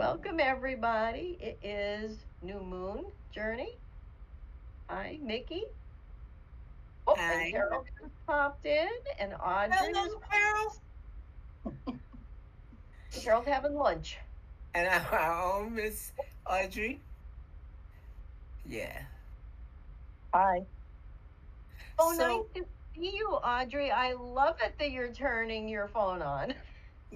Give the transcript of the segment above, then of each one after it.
Welcome, everybody. It is New Moon Journey. Hi, Mickey. Oh, and Hi. Carol just popped in, and Audrey was. Hello, Carol. Carol's having lunch. And our own Miss Audrey. Yeah. Hi. Oh, nice So, to see you, Audrey. I love it that you're turning your phone on.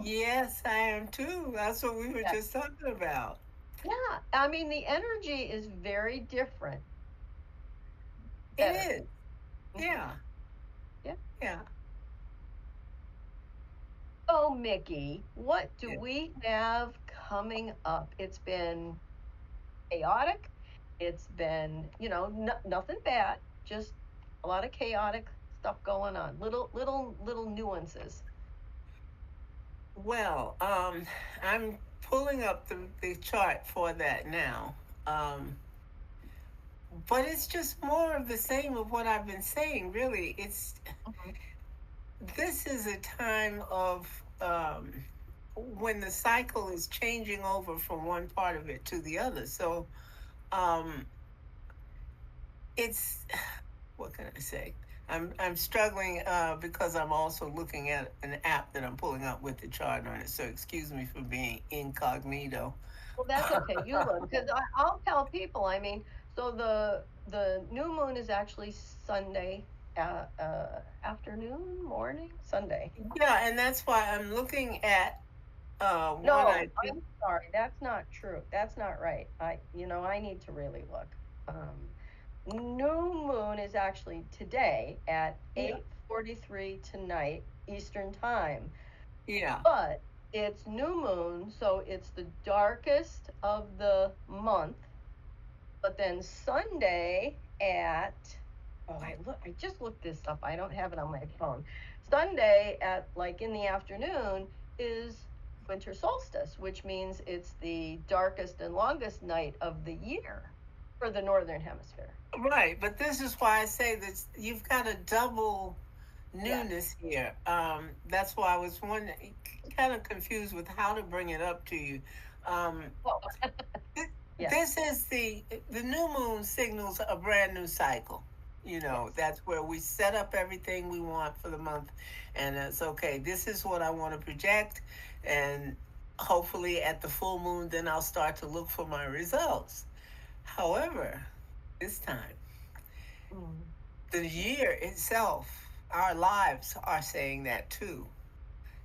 yes, I am too. That's what we were Yeah, just talking about. yeah. I mean, the energy is very different. It Better. is. Hmm. Yeah. Yeah. Yeah. Oh, Mickey, what do Yeah. we have coming up? It's been chaotic. It's been, nothing bad, just a lot of chaotic stuff going on. Little nuances. Well, I'm pulling up the chart for that now. Um, but it's just more of the same of what I've been saying, really. Mhm. This is a time of when the cycle is changing over from one part of it to the other. So um, it's what can I say? I'm struggling because I'm also looking at an app that I'm pulling up with the chart on it. So excuse me for being incognito. Well, that's okay. You look because I'll tell people. I mean, so the new moon is actually Sunday, afternoon, morning, Sunday. Yeah, and that's why I'm looking at one No, I think. I'm sorry. That's not true. That's not right. I need to really look. Um, New moon is actually today at Yeah, 8:43 tonight Eastern time. yeah. But it's new moon, so it's the darkest of the month. But then Sunday at I just looked this up. I don't have it on my phone. Sunday at like in the afternoon is winter solstice, which means it's the darkest and longest night of the year for the northern hemisphere. Right, but this is why I say that you've got a double Yes. newness here. That's why I was wondering, kind of confused with how to bring it up to you. Um, Well, yes. this is the new moon signals a brand new cycle. Yes. That's where we set up everything we want for the month, and it's okay. This is what I want to project, and hopefully at the full moon, then I'll start to look for my results. However, this time, Mm, the year itself, our lives are saying that too.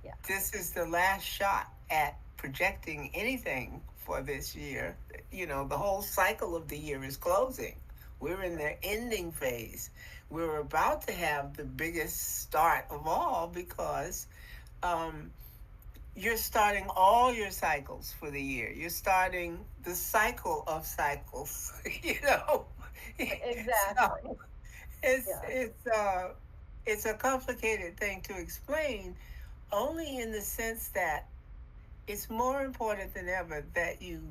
yes. This is the last shot at projecting anything for this year. The whole cycle of the year is closing. We're in Right. the ending phase. We're about to have the biggest start of all because um, you're starting all your cycles for the year. You're starting the cycle of cycles, you know. Exactly. So it's Yeah. it's uh it's a complicated thing to explain only in the sense that it's more important than ever that you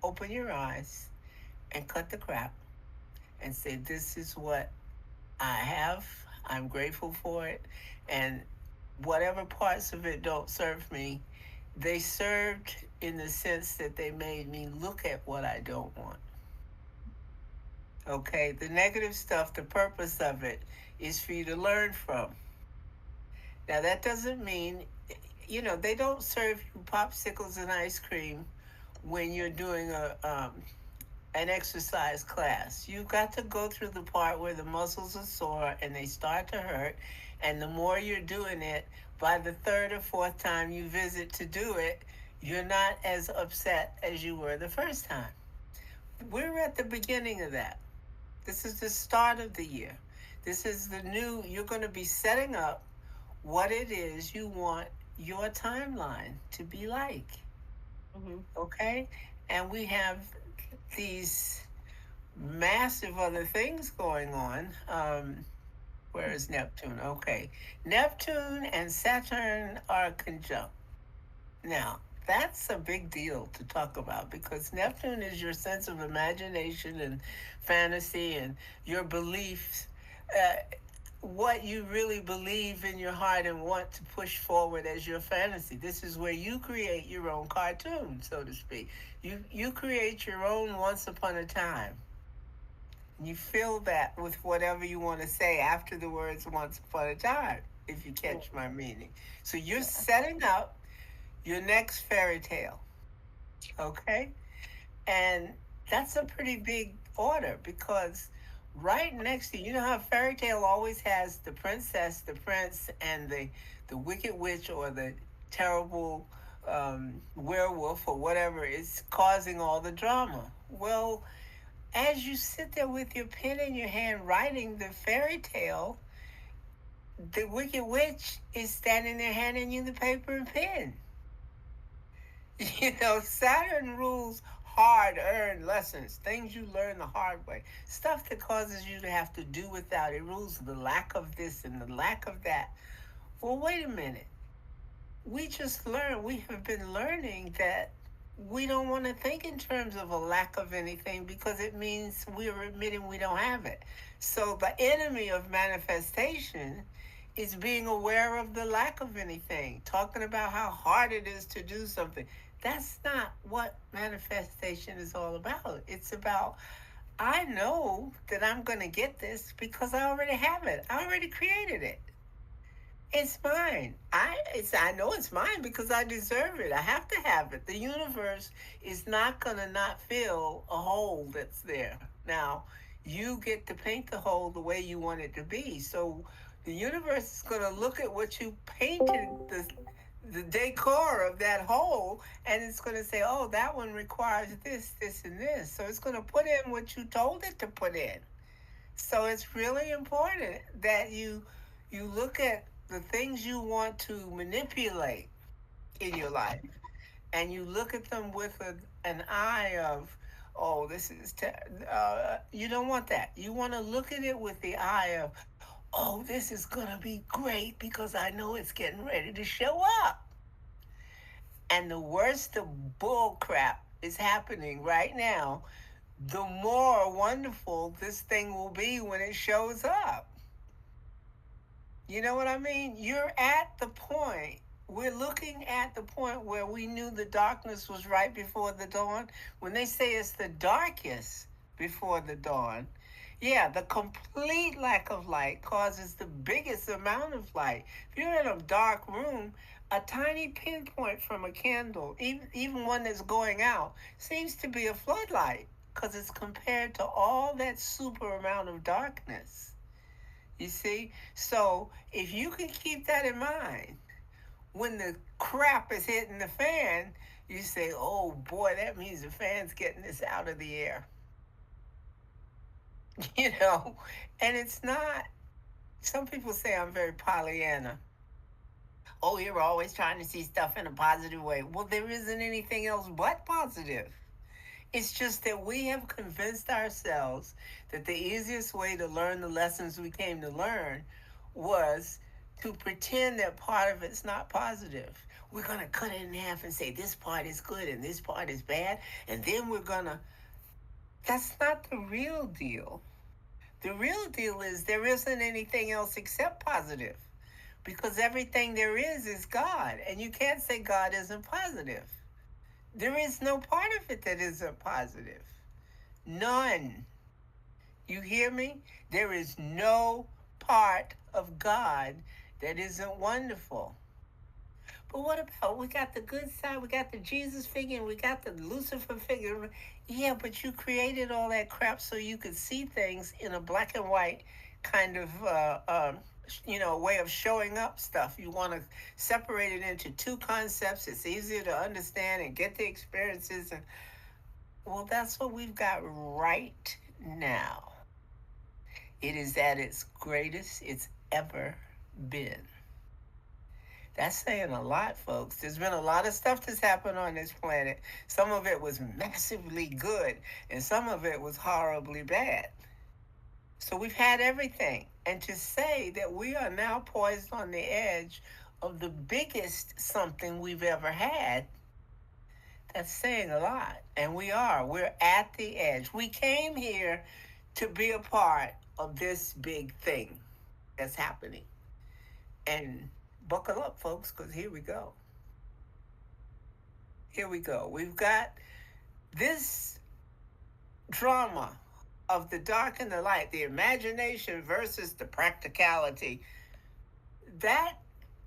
open your eyes and cut the crap and say, this is what I have. I'm grateful for it. And whatever parts of it don't serve me, they served in the sense that they made me look at what I don't want. Okay, the negative stuff, the purpose of it is for you to learn from. Now, that doesn't mean, they don't serve you popsicles and ice cream when you're doing an exercise class. You've got to go through the part where the muscles are sore and they start to hurt. And the more you're doing it, by the third or fourth time you visit to do it, you're not as upset as you were the first time. We're at the beginning of that. This is the start of the year. This is you're going to be setting up what it is you want your timeline to be like. Hmm. Okay? And we have these massive other things going on. Where is Neptune? Okay. Neptune and Saturn are conjunct. Now, that's a big deal to talk about because Neptune is your sense of imagination and fantasy and your beliefs. Uh, what you really believe in your heart and want to push forward as your fantasy. This is where you create your own cartoon, so to speak. You create your own once upon a time. You fill that with whatever you want to say after the words once upon a time, if you catch my meaning. So you're Yeah. setting up your next fairy tale, okay? And that's a pretty big order because right next to you know how fairy tale always has the princess, the prince, and the wicked witch or the terrible werewolf or whatever is causing all the drama. Well, as you sit there with your pen in your hand writing the fairy tale, the wicked witch is standing there handing you the paper and pen. Saturn rules hard earned lessons, things you learn the hard way, stuff that causes you to have to do without. It rules the lack of this and the lack of that. Well, wait a minute. We have been learning that we don't want to think in terms of a lack of anything because it means we're admitting we don't have it. So the enemy of manifestation is being aware of the lack of anything, talking about how hard it is to do something. That's not what manifestation is all about. It's about, I know that I'm going to get this because I already have it. I already created it. It's mine. I know it's mine because I deserve it. I have to have it. The universe is not gonna not fill a hole that's there. Now, you get to paint the hole the way you want it to be. So the universe is gonna look at what you painted the decor of that hole and it's gonna say, oh, that one requires this, this, and this. So it's gonna put in what you told it to put in. So it's really important that you look at the things you want to manipulate in your life, and you look at them with an eye of, oh, you don't want that. You want to look at it with the eye of, oh, this is gonna be great because I know it's getting ready to show up. And the worse the bull crap is happening right now, the more wonderful this thing will be when it shows up. You know what I mean? We're looking at the point where we knew the darkness was right before the dawn. When they say it's the darkest before the dawn, yeah, the complete lack of light causes the biggest amount of light. If you're in a dark room, a tiny pinpoint from a candle, even one that's going out, seems to be a floodlight because it's compared to all that super amount of darkness. You see? So if you can keep that in mind, when the crap is hitting the fan, you say, oh boy, that means the fan's getting this out of the air. you know, and it's not, some people say I'm very Pollyanna. Oh, you're always trying to see stuff in a positive way. Well, there isn't anything else but positive. It's just that we have convinced ourselves that the easiest way to learn the lessons we came to learn was to pretend that part of it's not positive. We're going to cut it in half and say this part is good and this part is bad. And then that's not the real deal. The real deal is there isn't anything else except positive because everything there is God. And you can't say God isn't positive. There is no part of it that isn't positive. None. You hear me? There is no part of God that isn't wonderful. But what about, we got the good side, we got the Jesus figure, and we got the Lucifer figure. Yeah, but you created all that crap so you could see things in a black and white kind of way of showing up stuff. You want to separate it into two concepts. It's easier to understand and get the experiences. And well, that's what we've got right now. It is at its greatest it's ever been. That's saying a lot, folks. There's been a lot of stuff that's happened on this planet. Some of it was massively good, and some of it was horribly bad. So we've had everything. And to say that we are now poised on the edge of the biggest something we've ever had, that's saying a lot. And we are. We're at the edge. We came here to be a part of this big thing that's happening. And buckle up, folks, because here we go. Here we go. We've got this drama of the dark and the light, the imagination versus the practicality. That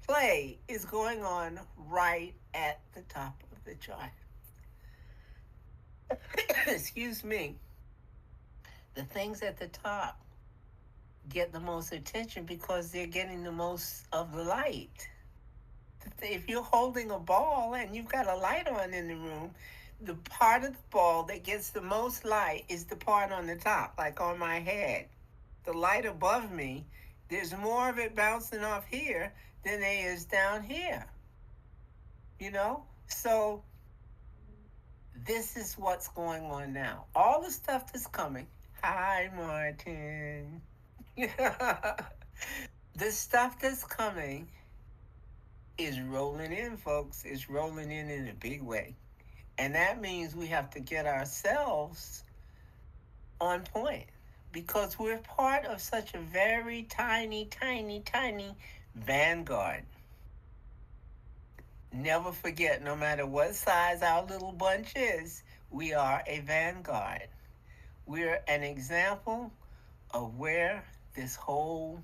play is going on right at the top of the chart. Excuse me. The things at the top get the most attention because they're getting the most of the light. If you're holding a ball and you've got a light on in the room, the part of the ball that gets the most light is the part on the top, like on my head. The light above me, there's more of it bouncing off here than there is down here. You know? So this is what's going on now. All the stuff that's coming. Hi, Martin. The stuff that's coming is rolling in, folks. It's rolling in a big way. And that means we have to get ourselves on point because we're part of such a very tiny, tiny, tiny vanguard. Never forget, no matter what size our little bunch is, we are a vanguard. We're an example of where this whole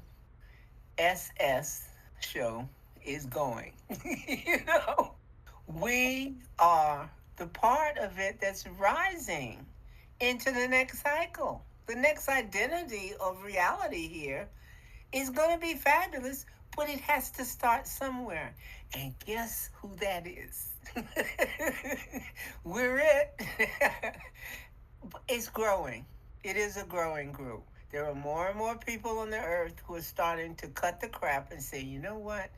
SS show is going. You know, we are the part of it that's rising into the next cycle. The next identity of reality here is going to be fabulous, but it has to start somewhere. And guess who that is? We're it. It's growing. It is a growing group. There are more and more people on the earth who are starting to cut the crap and say, you know what?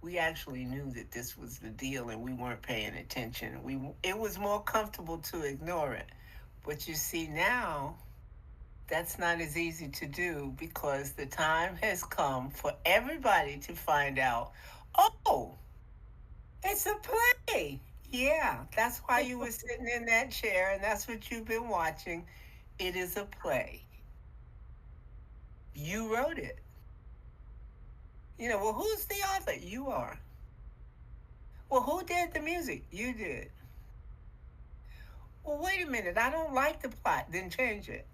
We actually knew that this was the deal and we weren't paying attention. It was more comfortable to ignore it. But you see now, that's not as easy to do because the time has come for everybody to find out, oh, it's a play. Yeah, that's why you were sitting in that chair and that's what you've been watching. It is a play. You wrote it. You know, well, who's the author? You are. Well, who did the music? You did. Well, wait a minute. I don't like the plot. Then change it.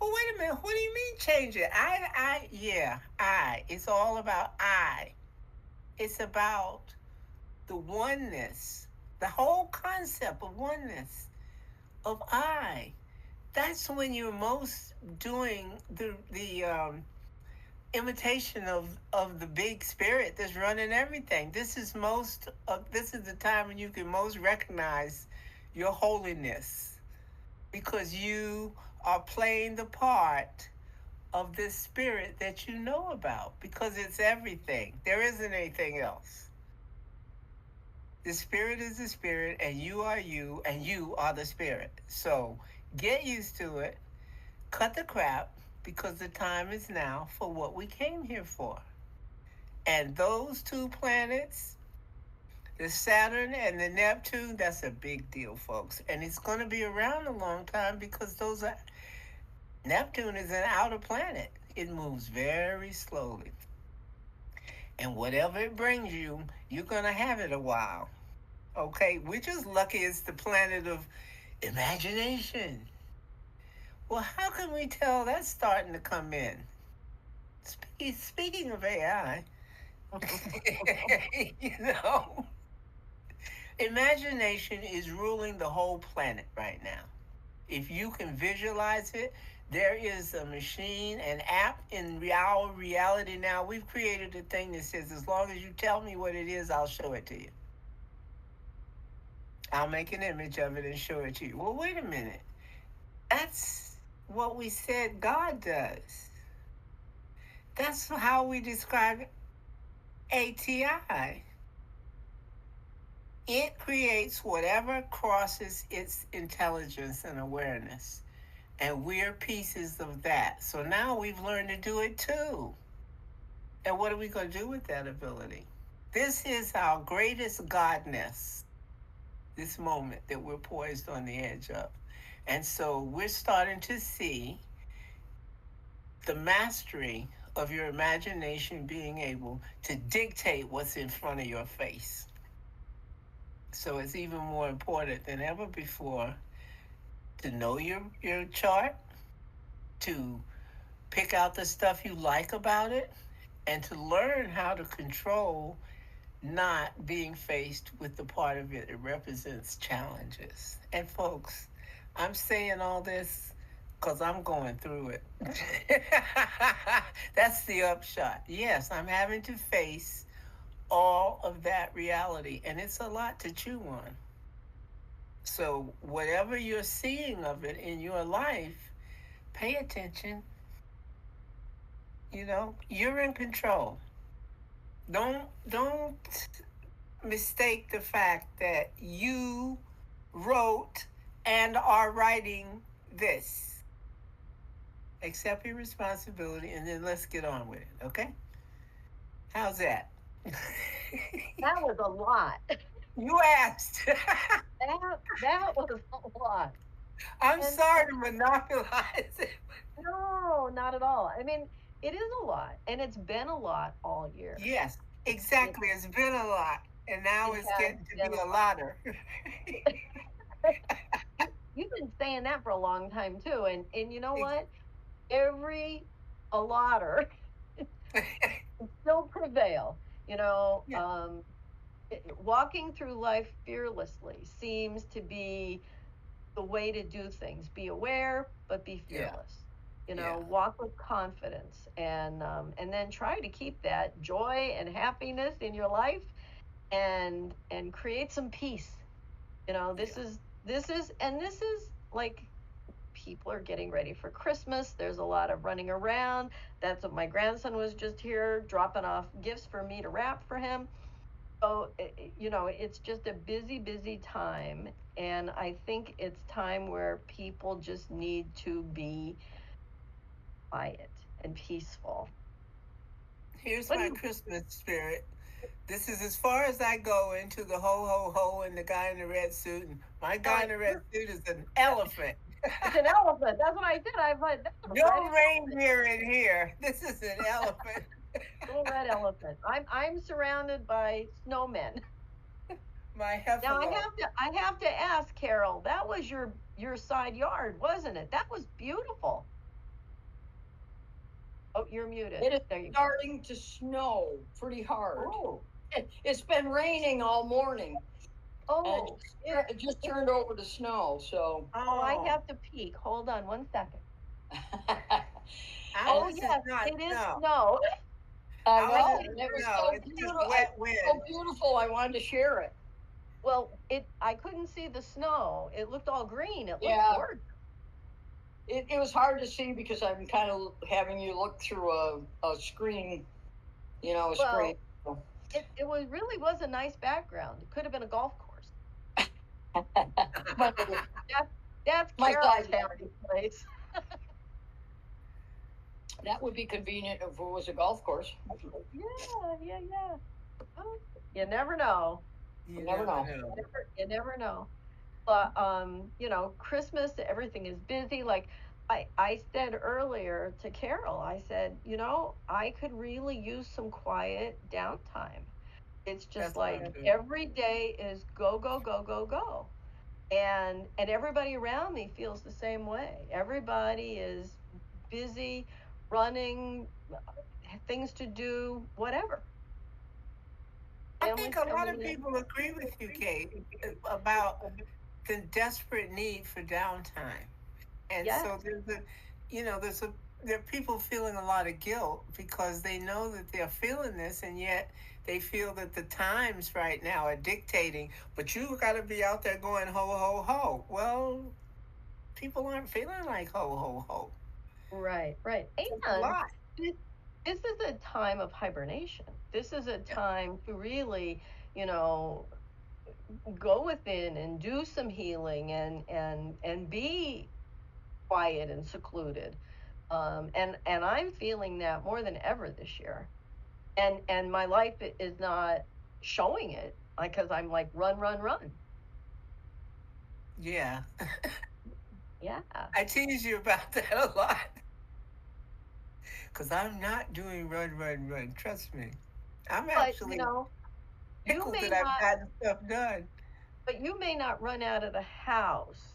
Well, wait a minute. What do you mean change it? I. It's all about I. It's about the oneness, the whole concept of oneness, of I. That's when you're most doing the imitation of the big spirit that's running everything. This is the time when you can most recognize your holiness because you are playing the part of this spirit that you know about because it's everything. There isn't anything else. The spirit is the spirit and you are you and you are the spirit. So get used to it. Cut the crap because the time is now for what we came here for. And those two planets, the Saturn and the Neptune, that's a big deal, folks. And it's going to be around a long time because Neptune is an outer planet. It moves very slowly. And whatever it brings you, you're going to have it a while. Okay? We're just lucky it's the planet of imagination. Well, how can we tell that's starting to come in? Speaking of AI, you know, imagination is ruling the whole planet right now. If you can visualize it, there is a machine, an app in our reality now. We've created a thing that says, as long as you tell me what it is, I'll show it to you. I'll make an image of it and show it to you. Well, wait a minute. That's what we said God does. That's how we describe ATI. It creates whatever crosses its intelligence and awareness. And we're pieces of that. So now we've learned to do it too. And what are we going to do with that ability? This is our greatest godness, this moment that we're poised on the edge of. And so we're starting to see the mastery of your imagination being able to dictate what's in front of your face. So it's even more important than ever before to know your chart, to pick out the stuff you like about it, and to learn how to control not being faced with the part of it that represents challenges. And folks, I'm saying all this because I'm going through it. That's the upshot. Yes, I'm having to face all of that reality, and it's a lot to chew on. So, whatever you're seeing of it in your life, pay attention. You're in control. Don't mistake the fact that you wrote and are writing this. Accept your responsibility and then let's get on with it, okay? How's that? That was a lot. You asked. That was a lot. I'm And sorry to monopolize it. no, not at all. I mean, it is a lot, and it's been a lot all year. Yes, It exactly. It's been a lot, and now it it's has getting to been be a a lot. lotter. You've been saying that for a long time too, and you know what? Every allotter still prevail. You know, Yeah, walking through life fearlessly seems to be the way to do things. Be aware, but be yeah, fearless. You yeah, know, walk with confidence, and then try to keep that joy and happiness in your life, and create some peace. You know, yeah. this is like people are getting ready for Christmas. There's a lot of running around. That's what my grandson was just here dropping off gifts for me to wrap for him. So, you know, it's just a busy, busy time. And I think it's time where people just need to be quiet and peaceful. Here's What do my you, Christmas spirit. This is as far as I go into the ho ho ho and the guy in the red suit. And my guy in the red suit is an elephant. it's an elephant. That's what I said. I thought, that's a red No elephant. reindeer in here. This is an elephant. Little red elephant. I'm surrounded by snowmen. My Now heffalo. I have to ask Carol, that was your side yard, wasn't it? That was beautiful. Oh, you're muted. It is There you go. starting to snow pretty hard. Oh, It's been raining all morning, and oh, it, it just turned over to snow. So, oh, I Oh, have to peek. Hold on 1 second. Oh, ours is yes, not it is snow. snow. I Ours know Oh, isn't it was snow. so It's just beautiful. wet So wind. beautiful. I wanted to share it. well, I couldn't see the snow. It looked all green. It looked Yeah, gorgeous. it was hard to see because I'm kind of having you look through a screen, a screen. Well, it was a nice background. It could have been a golf course. my, That's that's my Carol's side yard. happy place. That would be convenient if it was a golf course. Yeah, yeah, yeah. Oh, you never know. You You never never know. know. You never know. But you know, Christmas, everything is busy. Like I said earlier to Carol, I said, you know, I could really use some quiet downtime. It's just That's what like I'm doing. every day is go, go, go, go, go. And everybody around me feels the same way. Everybody is busy running, things to do, whatever. I think Families a lot coming of in. people agree with you, Kate, about the desperate need for downtime. And so Yes. there are people feeling a lot of guilt because they know that they're feeling this, and yet they feel that the times right now are dictating. But you got to be out there going ho ho ho. Well, people aren't feeling like ho ho ho. Right, right. It's a And lot. this, this is a time of hibernation. This is a Yeah. time to really, you know, go within and do some healing and be quiet and secluded. And I'm feeling that more than ever this year. And my life is not showing it because I'm like run, run, run. Yeah. Yeah. I tease you about that a lot. because I'm not doing run, run, run. Trust me. I'm But actually you tickled may that I've not, gotten stuff done. but you may not run out of the house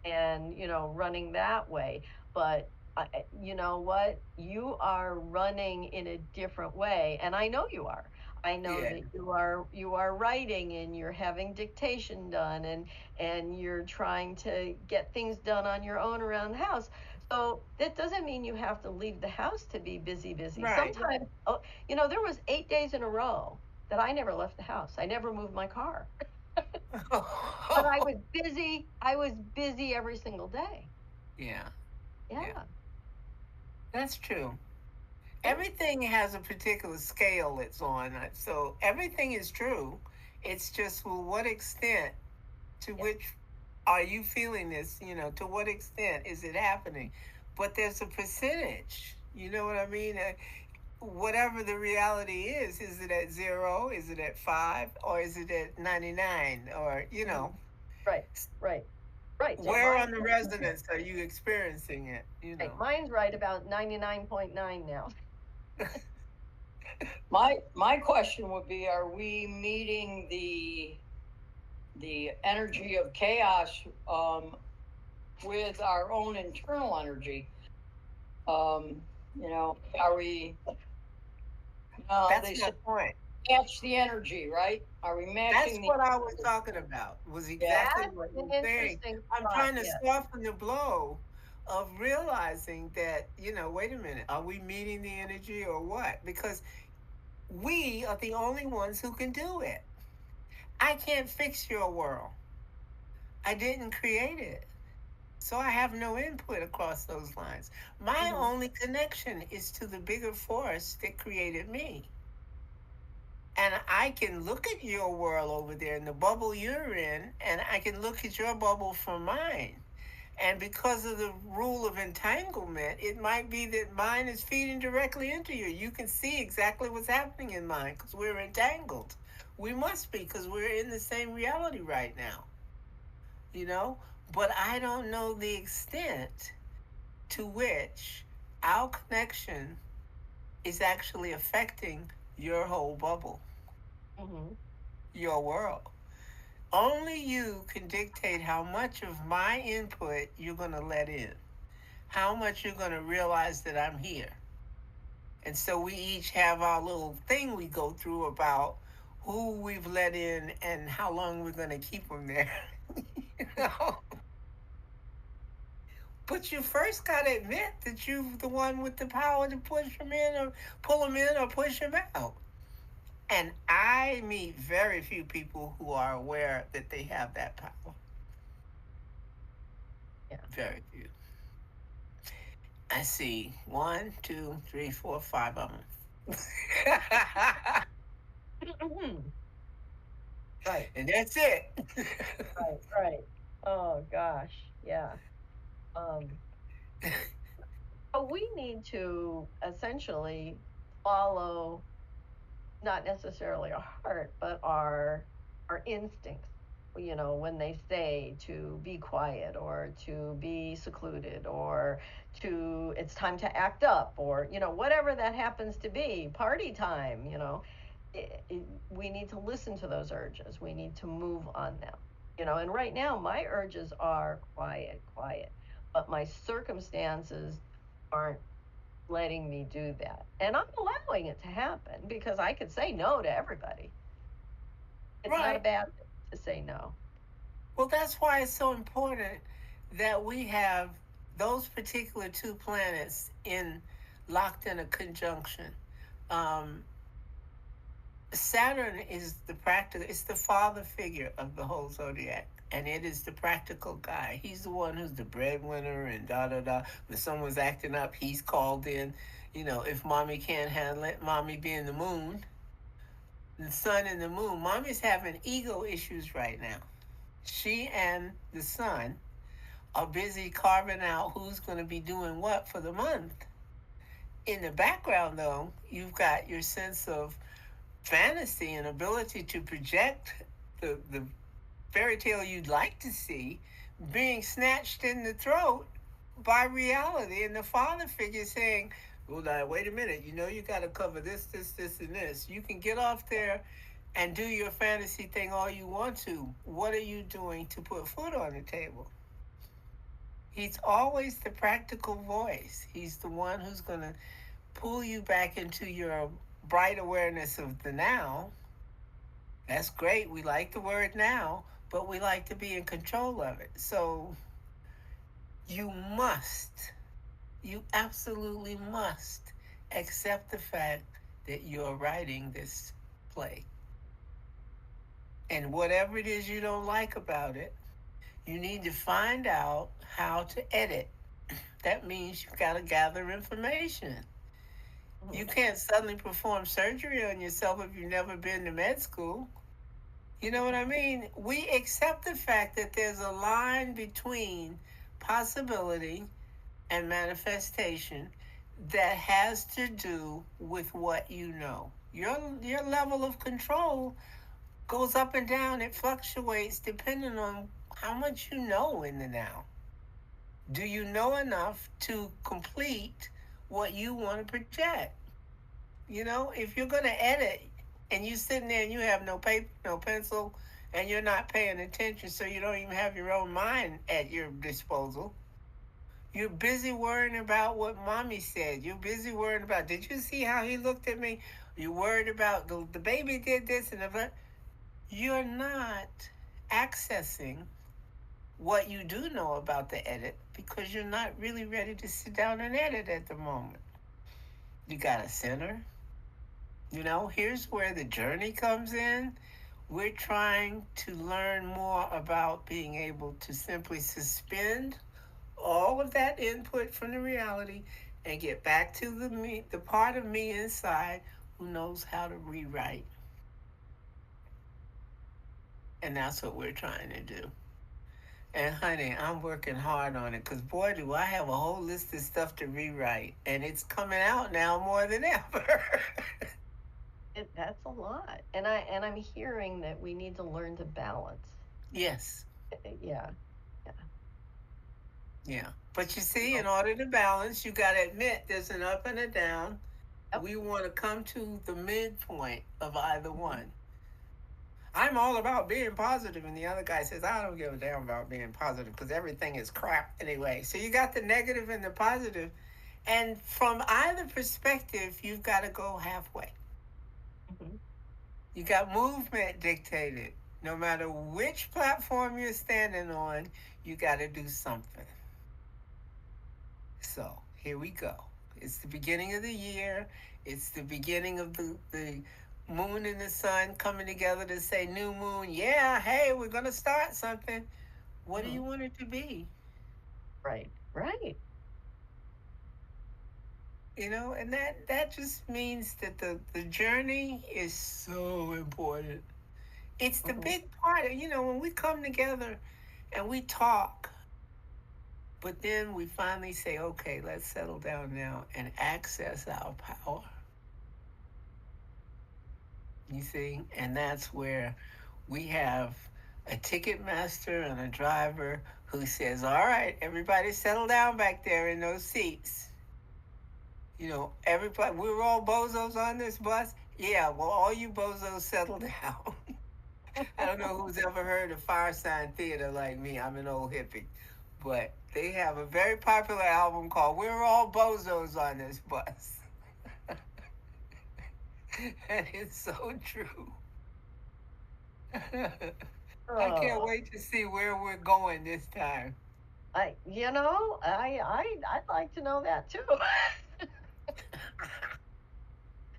and running that way, but you know what, you are running in a different way, and I know you are. I know Yeah, that you are writing, and you're having dictation done, and you're trying to get things done on your own around the house. So that doesn't mean you have to leave the house to be busy, busy. right. Sometimes, there was 8 days in a row that I never left the house. I never moved my car. But I was busy. I was busy every single day. Yeah, yeah, Yeah. that's true. Yeah. Everything has a particular scale it's on. So everything is true. It's just, well, what extent to Yeah. which are you feeling this? To what extent is it happening? But there's a percentage. You know what I mean? Whatever the reality is it at zero? Is it at five? Or is it at 99? Or, Mhm. Right. Right. Right. So where mine, on the resonance are you experiencing it? right, mine's right about 99.9 now. My question would be: are we meeting the energy of chaos with our own internal energy? Um, are we? That's They my say point. match the energy, right? Are we That's matching the what I was energy? talking about, was Yeah. exactly That's what an you're saying. interesting I'm thought. trying to Yes. soften the blow of realizing that, wait a minute, are we meeting the energy or what? Because we are the only ones who can do it. I can't fix your world. I didn't create it. So I have no input across those lines. My Hmm. only connection is to the bigger force that created me. And I can look at your world over there in the bubble you're in, and I can look at your bubble from mine. And because of the rule of entanglement, it might be that mine is feeding directly into you. You can see exactly what's happening in mine because we're entangled. We must be because we're in the same reality right now, you know? But I don't know the extent to which our connection is actually affecting your whole bubble, Hmm. your world. Only you can dictate how much of my input you're going to let in, how much you're going to realize that I'm here. And so we each have our little thing we go through about who we've let in and how long we're going to keep them there. you know? But you first got to admit that you're the one with the power to push them in or pull them in or push them out. And I meet very few people who are aware that they have that power. Yeah. Very few. I see one, two, three, four, five of them. Right. And that's it. Right. Right. Oh gosh. Yeah. Um. But we need to essentially follow not necessarily our heart, but our instincts. When they say to be quiet or to be secluded or to it's time to act up or whatever that happens to be, party time. We need to listen to those urges. We need to move on them. And right now my urges are quiet, quiet, but my circumstances aren't letting me do that. And I'm allowing it to happen because I could say no to everybody. It's not a Right. bad thing to say no. Well, that's why it's so important that we have those particular two planets in locked in a conjunction. Um, Saturn is the practical, it's the father figure of the whole zodiac. And it is the practical guy. He's the one who's the breadwinner and da da da. When someone's acting up, he's called in. If mommy can't handle it, mommy being the moon, the sun and the moon. Mommy's having ego issues right now. She and the sun are busy carving out who's going to be doing what for the month. In the background, though, you've got your sense of fantasy and ability to project the fairy tale you'd like to see being snatched in the throat by reality, and the father figure saying, Well, now, wait a minute. You know, you got to cover this, this, this, and this. You can get off there and do your fantasy thing all you want to. What are you doing to put food on the table? He's always the practical voice. He's the one who's going to pull you back into your bright awareness of the now. That's great. We like the word now, but we like to be in control of it. So you must, you absolutely must accept the fact that you're writing this play. And whatever it is you don't like about it, you need to find out how to edit. That means you've got to gather information. You can't suddenly perform surgery on yourself if you've never been to med school. You know what I mean? We accept the fact that there's a line between possibility and manifestation that has to do with what you know. Your level of control goes up and down. It fluctuates depending on how much you know in the now. Do you know enough to complete what you want to project? You know, if you're going to edit and you're sitting there and you have no paper, no pencil, and you're not paying attention, so you don't even have your own mind at your disposal. You're busy worrying about what mommy said. You're busy worrying about, did you see how he looked at me? You're worried about the baby did this and the. You're not accessing what you do know about the edit because you're not really ready to sit down and edit at the moment. You got a center. You know, here's where the journey comes in. We're trying to learn more about being able to simply suspend all of that input from the reality and get back to the me, the part of me inside who knows how to rewrite. And that's what we're trying to do. And honey, I'm working hard on it because boy, do I have a whole list of stuff to rewrite, and it's coming out now more than ever. That's a lot, and I'm hearing that we need to learn to balance. Yes. Yeah, yeah. Yeah. But you see, in order to balance, you got to admit there's an up and a down. Yep. We want to come to the midpoint of either one. I'm all about being positive, and the other guy says, I don't give a damn about being positive because everything is crap anyway. So you got the negative and the positive, and from either perspective, you've got to go halfway. Mm-hmm. You got movement dictated. No matter which platform you're standing on, you got to do something. So here we go. It's the beginning of the year. It's the beginning of the moon and the sun coming together to say new moon. Yeah, hey, we're going to start something. What do you want it to be? Right, right. You know, and that just means that the journey is so important. It's the big part of, when we come together and we talk, but then we finally say, okay, let's settle down now and access our power. You see? And that's where we have a ticket master and a driver who says, all right, everybody settle down back there in those seats. Everybody, we're all bozos on this bus. Yeah, well, all you bozos settle down. I don't know who's ever heard of Firesign Theater like me. I'm an old hippie. But they have a very popular album called We're All Bozos on This Bus. And it's so true. I can't wait to see where we're going this time. I'd like to know that too.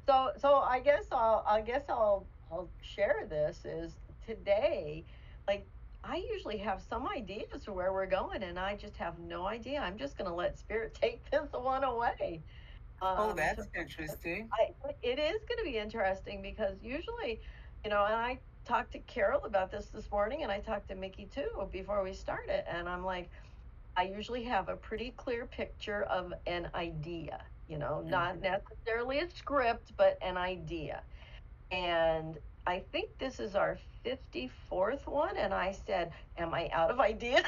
So I guess I'll share this is today, like I usually have some ideas of where we're going and I just have no idea. I'm just going to let spirit take this one away. Oh, So that's interesting. it is going to be interesting because usually, and I talked to Carol about this morning and I talked to Mickey too before we started, and I'm like, I usually have a pretty clear picture of an idea, not necessarily a script, but an idea. And I think this is our 54th one. And I said, am I out of ideas?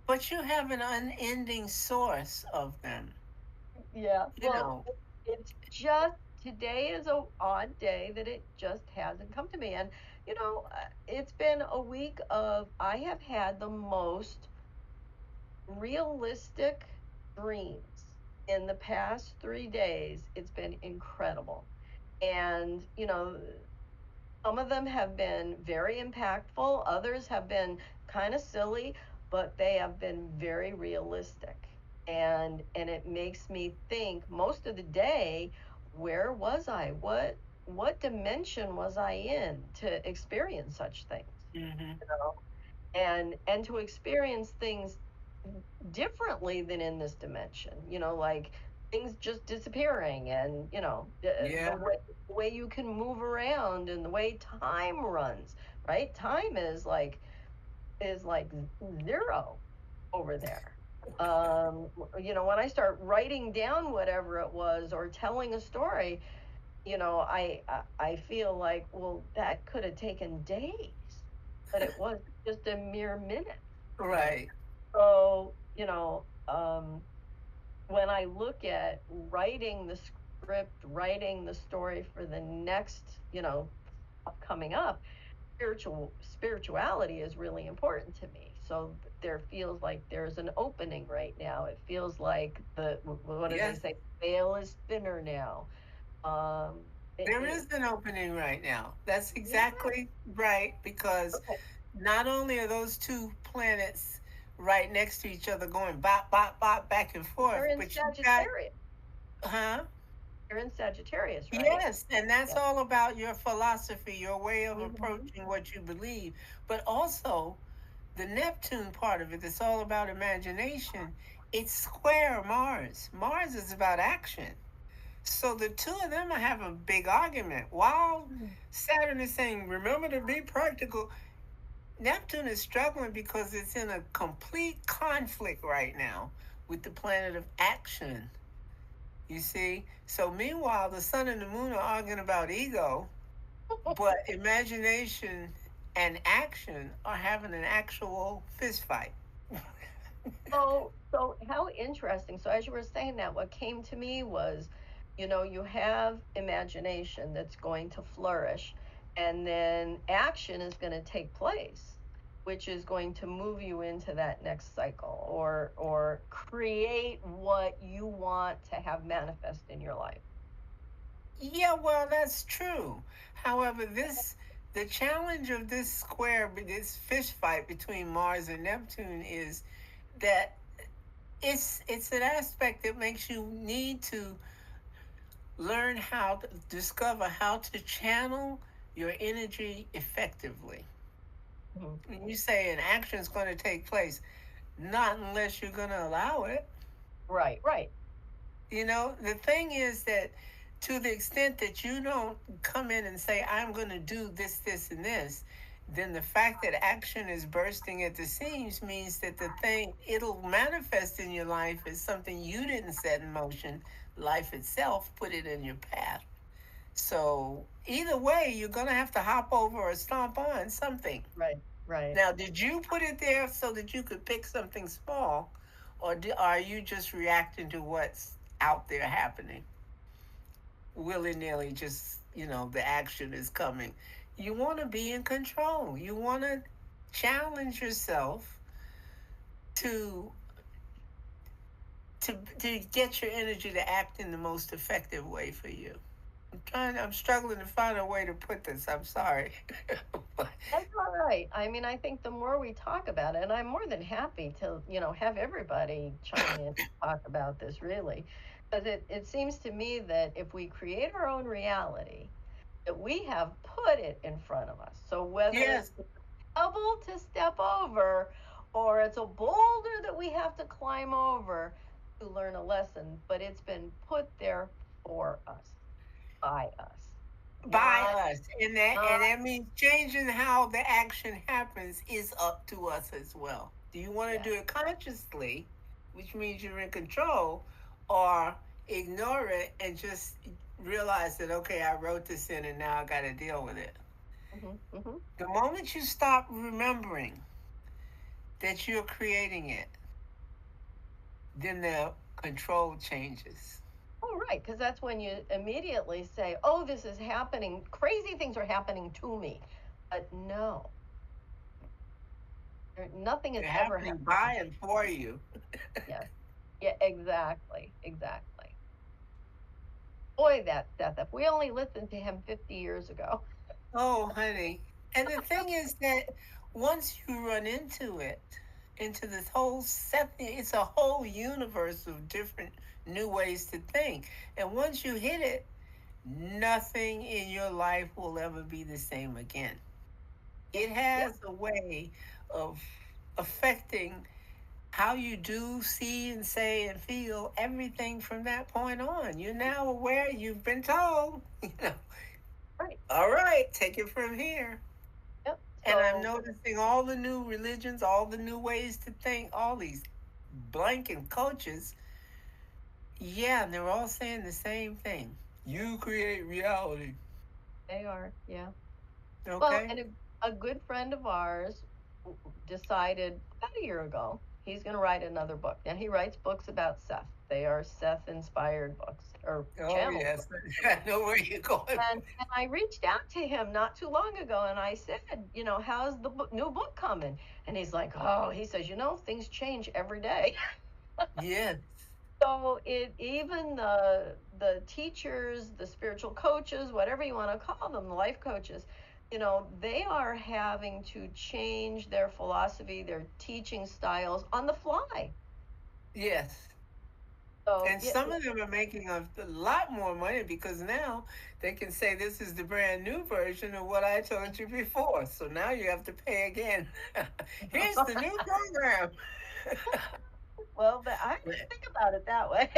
But you have an unending source of them, Yeah. you Well, know. it's just today is a odd day that it just hasn't come to me. And it's been a week of I have had the most realistic dreams in the past 3 days. It's been incredible. And, some of them have been very impactful, others have been kind of silly, but they have been very realistic. And it makes me think most of the day, where was I? What dimension was I in to experience such things? Hmm. You know? And to experience things differently than in this dimension, like things just disappearing, and the Yeah. way you can move around and the way time runs, right? Time is like zero over there. When I start writing down whatever it was or telling a story, I feel like, well, that could have taken days, but it was just a mere minute. Right. So, when I look at writing the script, writing the story for the next, stuff coming up, spirituality is really important to me. So there feels like there's an opening right now. It feels like what do they Yes. say? Veil is thinner now. Um, it, There it is an opening right now. That's yeah. exactly right, because Okay. not only are those two planets right next to each other going bop, bop, bop back and forth, They're in but you got, Sagittarius. huh? They're in Sagittarius, right? Yes, and that's Yeah. all about your philosophy, your way of Hmm. approaching what you believe, but also the Neptune part of it. It's all about imagination. It's square Mars. Mars is about action. So the two of them have a big argument. While Saturn is saying, remember to be practical, Neptune is struggling because it's in a complete conflict right now with the planet of action. You see? So meanwhile, the sun and the moon are arguing about ego, but imagination and action are having an actual fist fight. So how interesting. So as you were saying that, what came to me was, you have imagination that's going to flourish, and then action is going to take place, which is going to move you into that next cycle, or create what you want to have manifest in your life. Yeah, well, that's true. However, the challenge of this this fish fight between Mars and Neptune is that it's an aspect that makes you need to learn how to discover how to channel your energy effectively. Mhm. When you say an action is going to take place, not unless you're going to allow it. Right, right. You know, the thing is that to the extent that you don't come in and say, I'm going to do this, this, and this, then the fact that action is bursting at the seams means that the thing, it'll manifest in your life as something you didn't set in motion. Life itself put it in your path. So either way, you're going to have to hop over or stomp on something. Right, right. Now, did you put it there so that you could pick something small, or are you just reacting to what's out there happening? Willy nilly, just, the action is coming. You want to be in control. You want to challenge yourself to to get your energy to act in the most effective way for you. I'm struggling to find a way to put this. I'm sorry. That's all right. I mean, I think the more we talk about it, and I'm more than happy to, have everybody chime in and talk about this, really, because it seems to me that if we create our own reality, that we have put it in front of us. So whether it's Yes. a pebble to step over, or it's a boulder that we have to climb over to learn a lesson, but it's been put there for us, by us, By not, us, and not, that means changing how the action happens is up to us as well. Do you want to yeah. do it consciously, which means you're in control, or ignore it and just realize that, okay, I wrote this in and now I got to deal with it? Hmm. Hmm. The moment you stop remembering that you're creating it, then the control changes. Oh, right, because that's when you immediately say, "Oh, this is happening. Crazy things are happening to me," but no, nothing is They're ever happening happening. by and for you. Yes, yeah, exactly, exactly. Boy, that if we only listened to him 50 years ago. Oh, honey. And the thing is that once you run into it, into this whole set, it's a whole universe of different new ways to think. And once you hit it, nothing in your life will ever be the same again. It Yeah, has a way of affecting how you do, see, and say, and feel everything from that point on. You're now aware, you've been told, right. all right, take it from here. Yep. And I'm So noticing all the new religions, all the new ways to think, all these blanket coaches. Yeah, and they're all saying the same thing. You create reality. they are, yeah. Well, Okay? and a good friend of ours decided about a year ago he's going to write another book. Now he writes books about Seth. They are Seth inspired books or Oh, channel yes. books. I know where you're going. And I reached out to him not too long ago and I said, how's the new book coming? And he's like, oh, he says, things change every day. Yes. So even the teachers, the spiritual coaches, whatever you want to call them, the life coaches, they are having to change their philosophy, their teaching styles on the fly. Yes. So And yeah, some of them are making a lot more money because now they can say this is the brand new version of what I told you before. So now you have to pay again. Here's the new program. well, but I didn't think about it that way.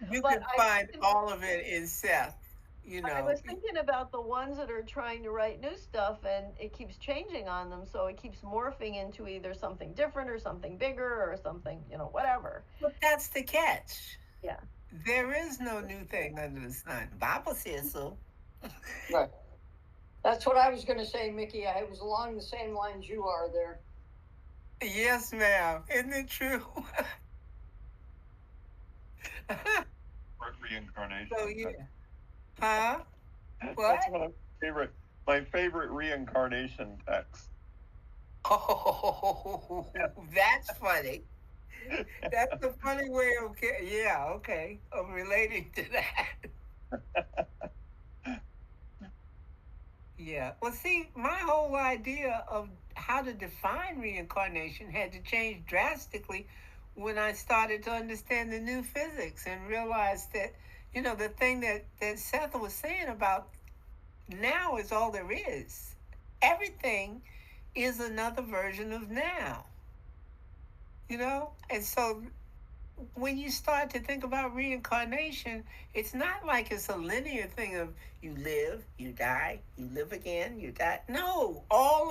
You But can find all of it in Seth. You I know, was thinking about the ones that are trying to write new stuff and it keeps changing on them, so it keeps morphing into either something different or something bigger or something, whatever. but that's the catch. Yeah. There is no new thing under the sun. Bible says so. Right. That's what I was going to say, Mickey. I was along the same lines you are there. Yes, ma'am. Isn't it true? Reincarnation. So yeah. Huh? What? That's my favorite reincarnation text. Oh, that's funny. That's a funny way of yeah, okay, of relating to that. Yeah. Well, see, my whole idea of how to define reincarnation had to change drastically when I started to understand the new physics and realized that, the thing that Seth was saying about now is all there is. Everything is another version of now, And so when you start to think about reincarnation, it's not like it's a linear thing of you live, you die, you live again, you die. No,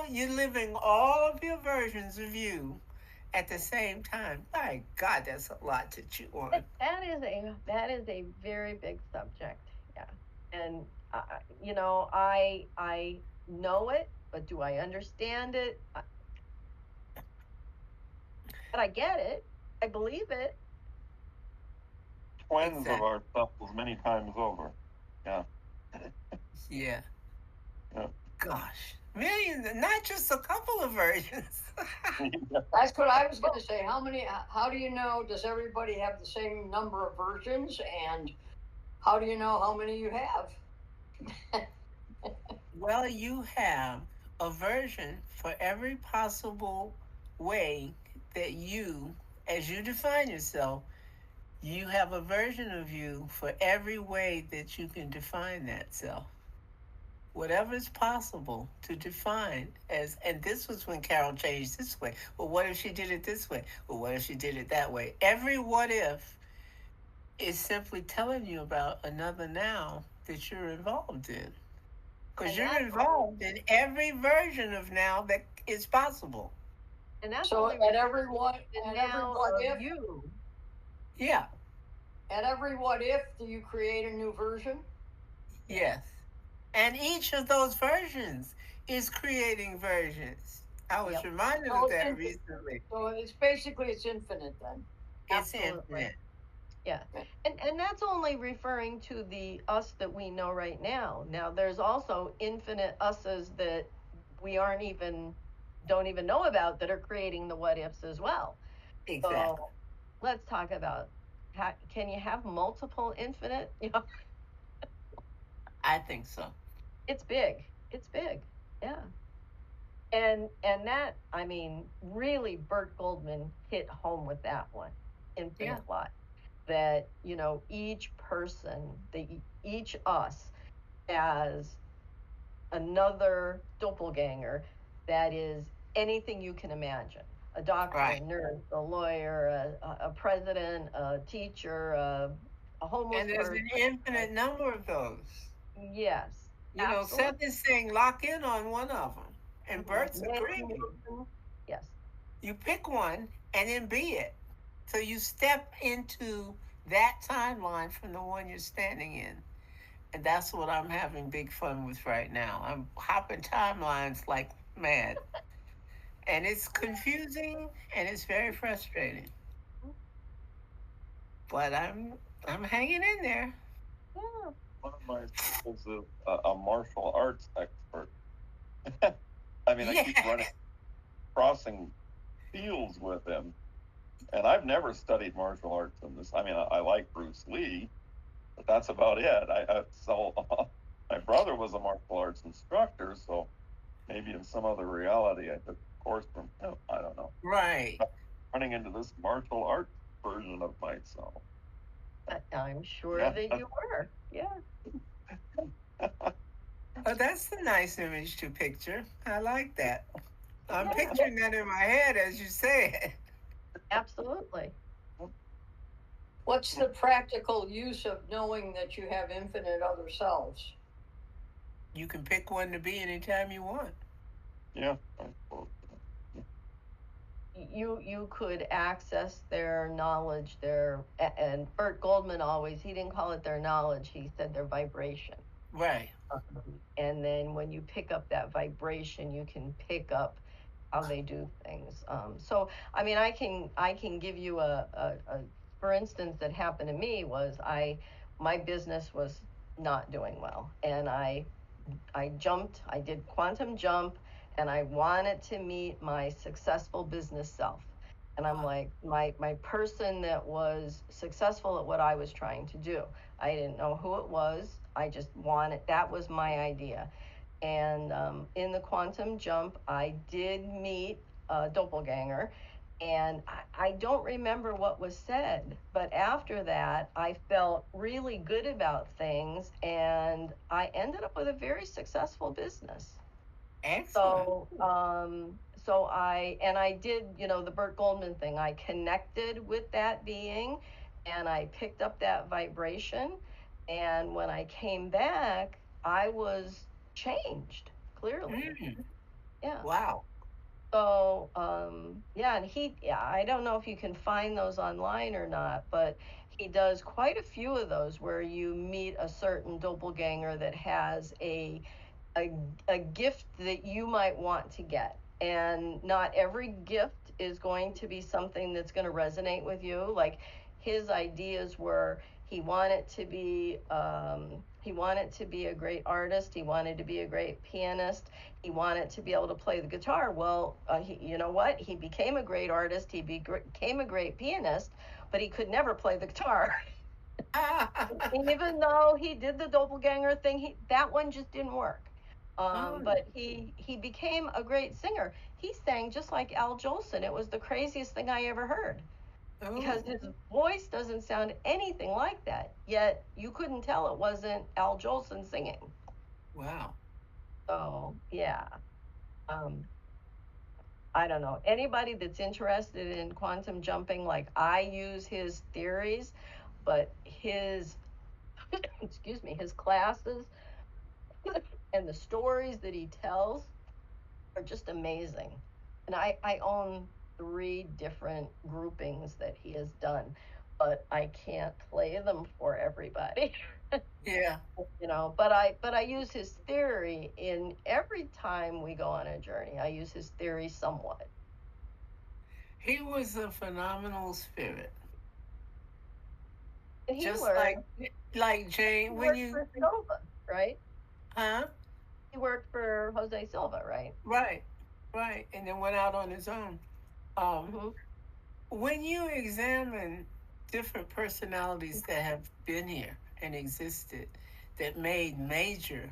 you're living all of your versions of you at the same time. My God, that's a lot to chew on. That is a very big subject. Yeah. And I know it, but do I understand it? But I get it. I believe it. Twins of Exactly. ourselves many times over. Yeah. Yeah. Yeah. Gosh, millions, not just a couple of versions. That's what I was going to say. How do you know? Does everybody have the same number of versions? And how do you know how many you have? Well, you have a version for every possible way that as you define yourself, you have a version of you for every way that you can define that self. Whatever is possible to define as, and this was when Carol changed this way. Well, what if she did it this way? Well, what if she did it that way? Every what if is simply telling you about another now that you're involved in. Because you're involved in every version of now that is possible. And that's So only at every what if, you. Yeah. at every what if, do you create a new version? Yes. And each of those versions is creating versions. I was Yep. reminded Oh, of that it's recently. So it's basically it's infinite then. It's Absolutely. infinite. Yeah. And that's only referring to the us that we know right now. Now there's also infinite us's that we don't even know about that are creating the what ifs as well. Exactly. So let's talk about can you have multiple infinite? I think so. It's big. It's big. Yeah. And that, I mean, really Bert Goldman hit home with that one, Yeah. infinite life. That, each person, each us has another doppelganger that is anything you can imagine. A doctor, a Right. nurse, a lawyer, a president, a teacher, a homeless And there's person. an infinite number of those. Yes, absolutely. Seth is saying lock in on one of them. And Bert's Nancy agreeing. Wilson, yes. You pick one and then be it. So you step into that timeline from the one you're standing in. And that's what I'm having big fun with right now. I'm hopping timelines like mad. And it's confusing and it's very frustrating. But I'm hanging in there. Yeah. One of my schools is a martial arts expert. I mean, I keep running, crossing fields with him, and I've never studied martial arts in this. I mean, I like Bruce Lee, but that's about it. So my brother was a martial arts instructor, so maybe in some other reality I took a course from him. I don't know. Right. Running into this martial arts version of myself. I'm sure that you were. Yeah. Oh, that's a nice image to picture. I like that. I'm Yeah. picturing that in my head as you say it. Absolutely. What's the practical use of knowing that you have infinite other selves? You can pick one to be anytime you want. Yeah. You could access their knowledge, and Bert Goldman always, he didn't call it their knowledge, he said their vibration. Right. And then when you pick up that vibration, you can pick up how they do things. So I mean, I can give you a for instance that happened to me was my business was not doing well, and I did quantum jump, and I wanted to meet my successful business self. And I'm like, my person that was successful at what I was trying to do. I didn't know who it was. I just wanted, that was my idea. And in the quantum jump, I did meet a doppelganger. And I don't remember what was said, but after that, I felt really good about things, and I ended up with a very successful business. Excellent. So I did, the Burt Goldman thing. I connected with that being, and I picked up that vibration. And when I came back, I was changed, clearly. Yeah. Wow. So, yeah, and yeah, I don't know if you can find those online or not, but he does quite a few of those where you meet a certain doppelganger that has a, a gift that you might want to get. And not every gift is going to be something that's going to resonate with you. Like his ideas were he wanted to be a great artist. He wanted to be a great pianist. He wanted to be able to play the guitar. Well, you know what? He became a great artist. Became a great pianist, but he could never play the guitar. Even though he did the doppelganger thing, that one just didn't work. But he became a great singer. He sang just like Al Jolson. It was the craziest thing I ever heard, because his voice doesn't sound anything like that. Yet you couldn't tell it wasn't Al Jolson singing. Wow. So yeah, I don't know, anybody that's interested in quantum jumping. Like, I use his theories, but his excuse me, his classes and the stories that he tells are just amazing. And I own 3 different groupings that he has done, but I can't play them for everybody. Yeah. But I use his theory in every time we go on a journey. I use his theory somewhat. He was a phenomenal spirit. And he Just learned. like He Jane, when worked you for Silva, right? huh? He worked for Jose Silva, right? Right, right, and then went out on his own. Um, Hmm. when you examine different personalities that have been here and existed, that made major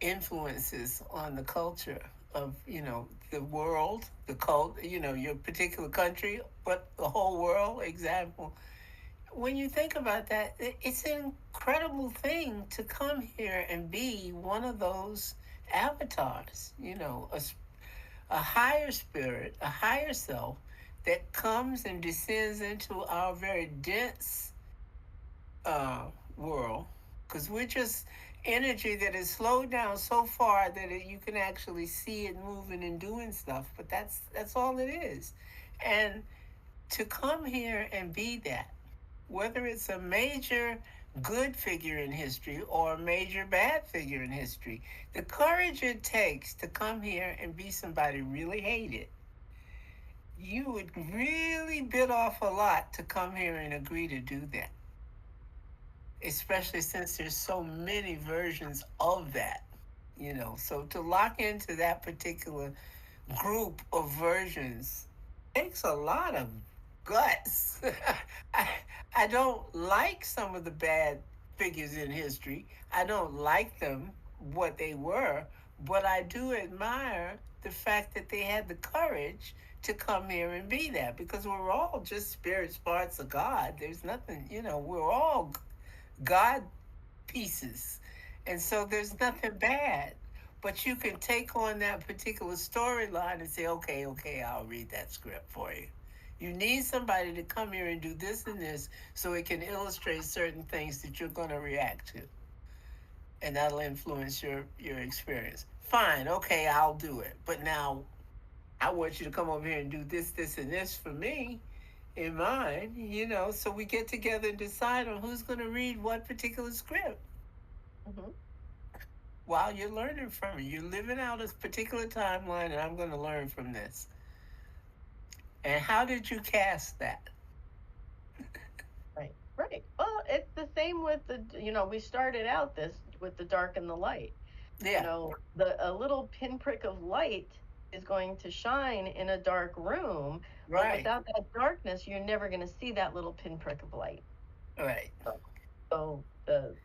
influences on the culture of the world, the cult, your particular country, but the whole world. Example, when you think about that, it's an incredible thing to come here and be one of those avatars, a higher spirit, a higher self that comes and descends into our very dense uh, world, because we're just energy that is slowed down so far that you can actually see it moving and doing stuff. But that's all it is, and to come here and be that, whether it's a major good figure in history or a major bad figure in history, the courage it takes to come here and be somebody really hated, you would really bit off a lot to come here and agree to do that, especially since there's so many versions of that. So to lock into that particular group of versions takes a lot of guts. I, I don't like some of the bad figures in history. I don't like them, what they were, but I do admire the fact that they had the courage to come here and be that, because we're all just spirits, parts of God. There's nothing, we're all God pieces. And so there's nothing bad. But you can take on that particular storyline and say, okay, I'll read that script for you. You need somebody to come here and do this and this so it can illustrate certain things that you're going to react to. And that'll influence your experience. Fine, okay, I'll do it. But now I want you to come over here and do this, and this for me in mine, so we get together and decide on who's going to read what particular script Hmm. while you're learning from it. You're living out a particular timeline, and I'm going to learn from this. And how did you cast that? Right, right. Well, it's the same with we started out this with the dark and the light. Yeah, The a little pinprick of light is going to shine in a dark room, but right, without that darkness, you're never going to see that little pinprick of light. right, So the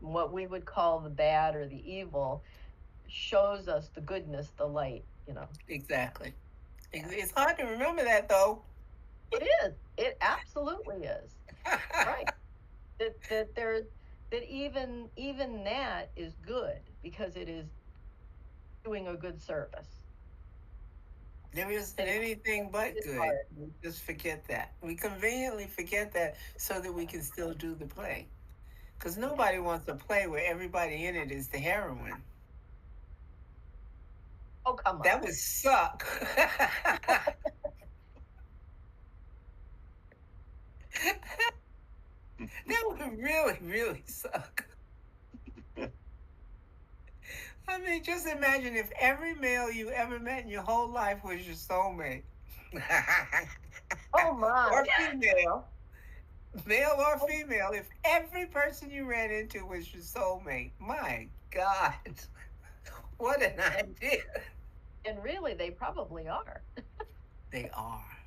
what we would call the bad or the evil shows us the goodness, the light. exactly. Yeah. It's hard to remember that though. It is. It absolutely is. Right. That there that even that is good because it is doing a good service. There isn't And anything but it's good. hard. We just forget that. We conveniently forget that so that we can still do the play. Because Yeah. nobody wants a play where everybody in it is the heroine. Oh, come That on. would suck. That would really, really suck. I mean, just imagine if every male you ever met in your whole life was your soulmate. Oh my. Or female, male or female, if every person you ran into was your soulmate. My God, what an And idea. and really they probably are. They are.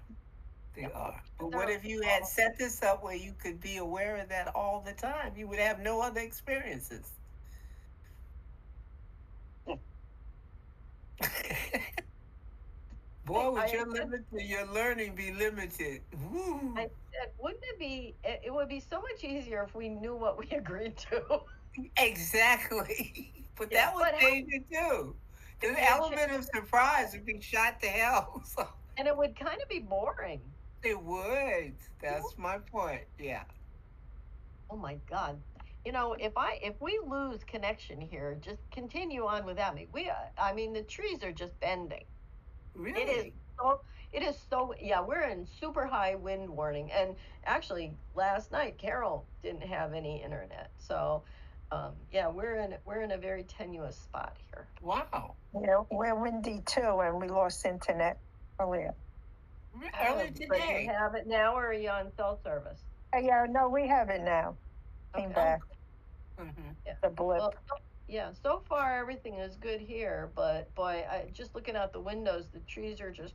They Yeah. are. But what They're if you had all set this up where you could be aware of that all the time? You would have no other experiences. Boy, would I your limit to your learning be limited. Woo. I said, wouldn't it would be so much easier if we knew what we agreed to. Exactly. But Yeah. that would But change it too. it The would change element of it surprise would be shot to hell. So and it would kind of be boring. it would. That's my point. Yeah. Oh my God. If we lose connection here, just continue on without me. I mean, the trees are just bending. It is Really? so. It is so, yeah, we're in super high wind warning. And actually, last night, Carol didn't have any internet. So, yeah, we're in a very tenuous spot here. Wow. Yeah, we're windy too, and we lost internet earlier. Earlier But today. you have it now, or are you on cell service? Yeah, no, we have it now. Came Okay. back. Mm-hmm. Yeah. The blip. Well, yeah, so far everything is good here, but boy, just looking out the windows, the trees are just.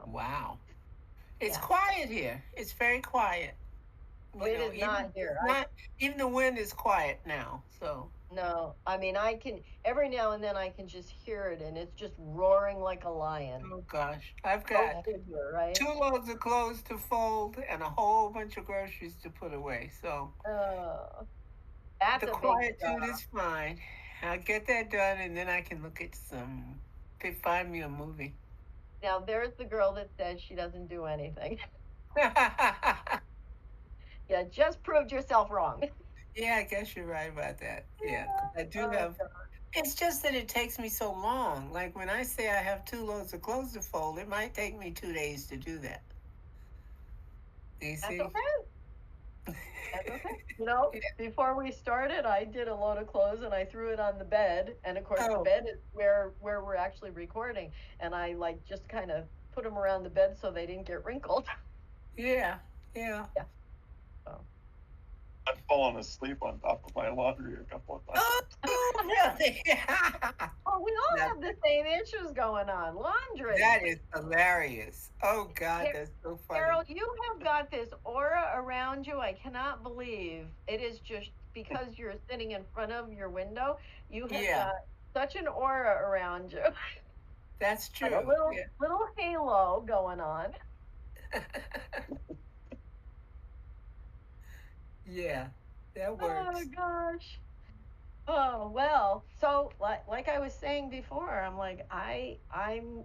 Wow. It's Yeah. quiet here. It's very quiet. Oh, it is not here. Even the wind is quiet now. So No, I mean, I can every now and then I can just hear it, and it's just roaring like a lion. oh gosh, I've So got good here, right? 2 loads of clothes to fold and a whole bunch of groceries to put away. So That's the a big quietude job. is fine. I'll get that done, and then I can look at find me a movie. Now there's the girl that says she doesn't do anything. Yeah, just proved yourself wrong. Yeah, I guess you're right about that. Yeah, 'cause I do Oh, have. God. It's just that it takes me so long. Like when I say I have 2 loads of clothes to fold, it might take me 2 days to do that. You That's see? okay. That's okay. You know, before we started, I did a load of clothes and I threw it on the bed. And of course, the Oh, bed is where we're actually recording. And I like just kind of put them around the bed so they didn't get wrinkled. yeah, yeah. Yeah. So. I've fallen asleep on top of my laundry a couple of times. Oh, really? Oh, we all Now, have the same issues going on. Laundry. that is hilarious. Oh, God, Car- that's so funny. Carol, you have got this aura around you. I cannot believe it is just because you're sitting in front of your window. You have Yeah, got such an aura around you. that's Like a true. little halo going on. Yeah. Yeah, that Oh works. gosh. Oh well. So like I was saying before, I'm like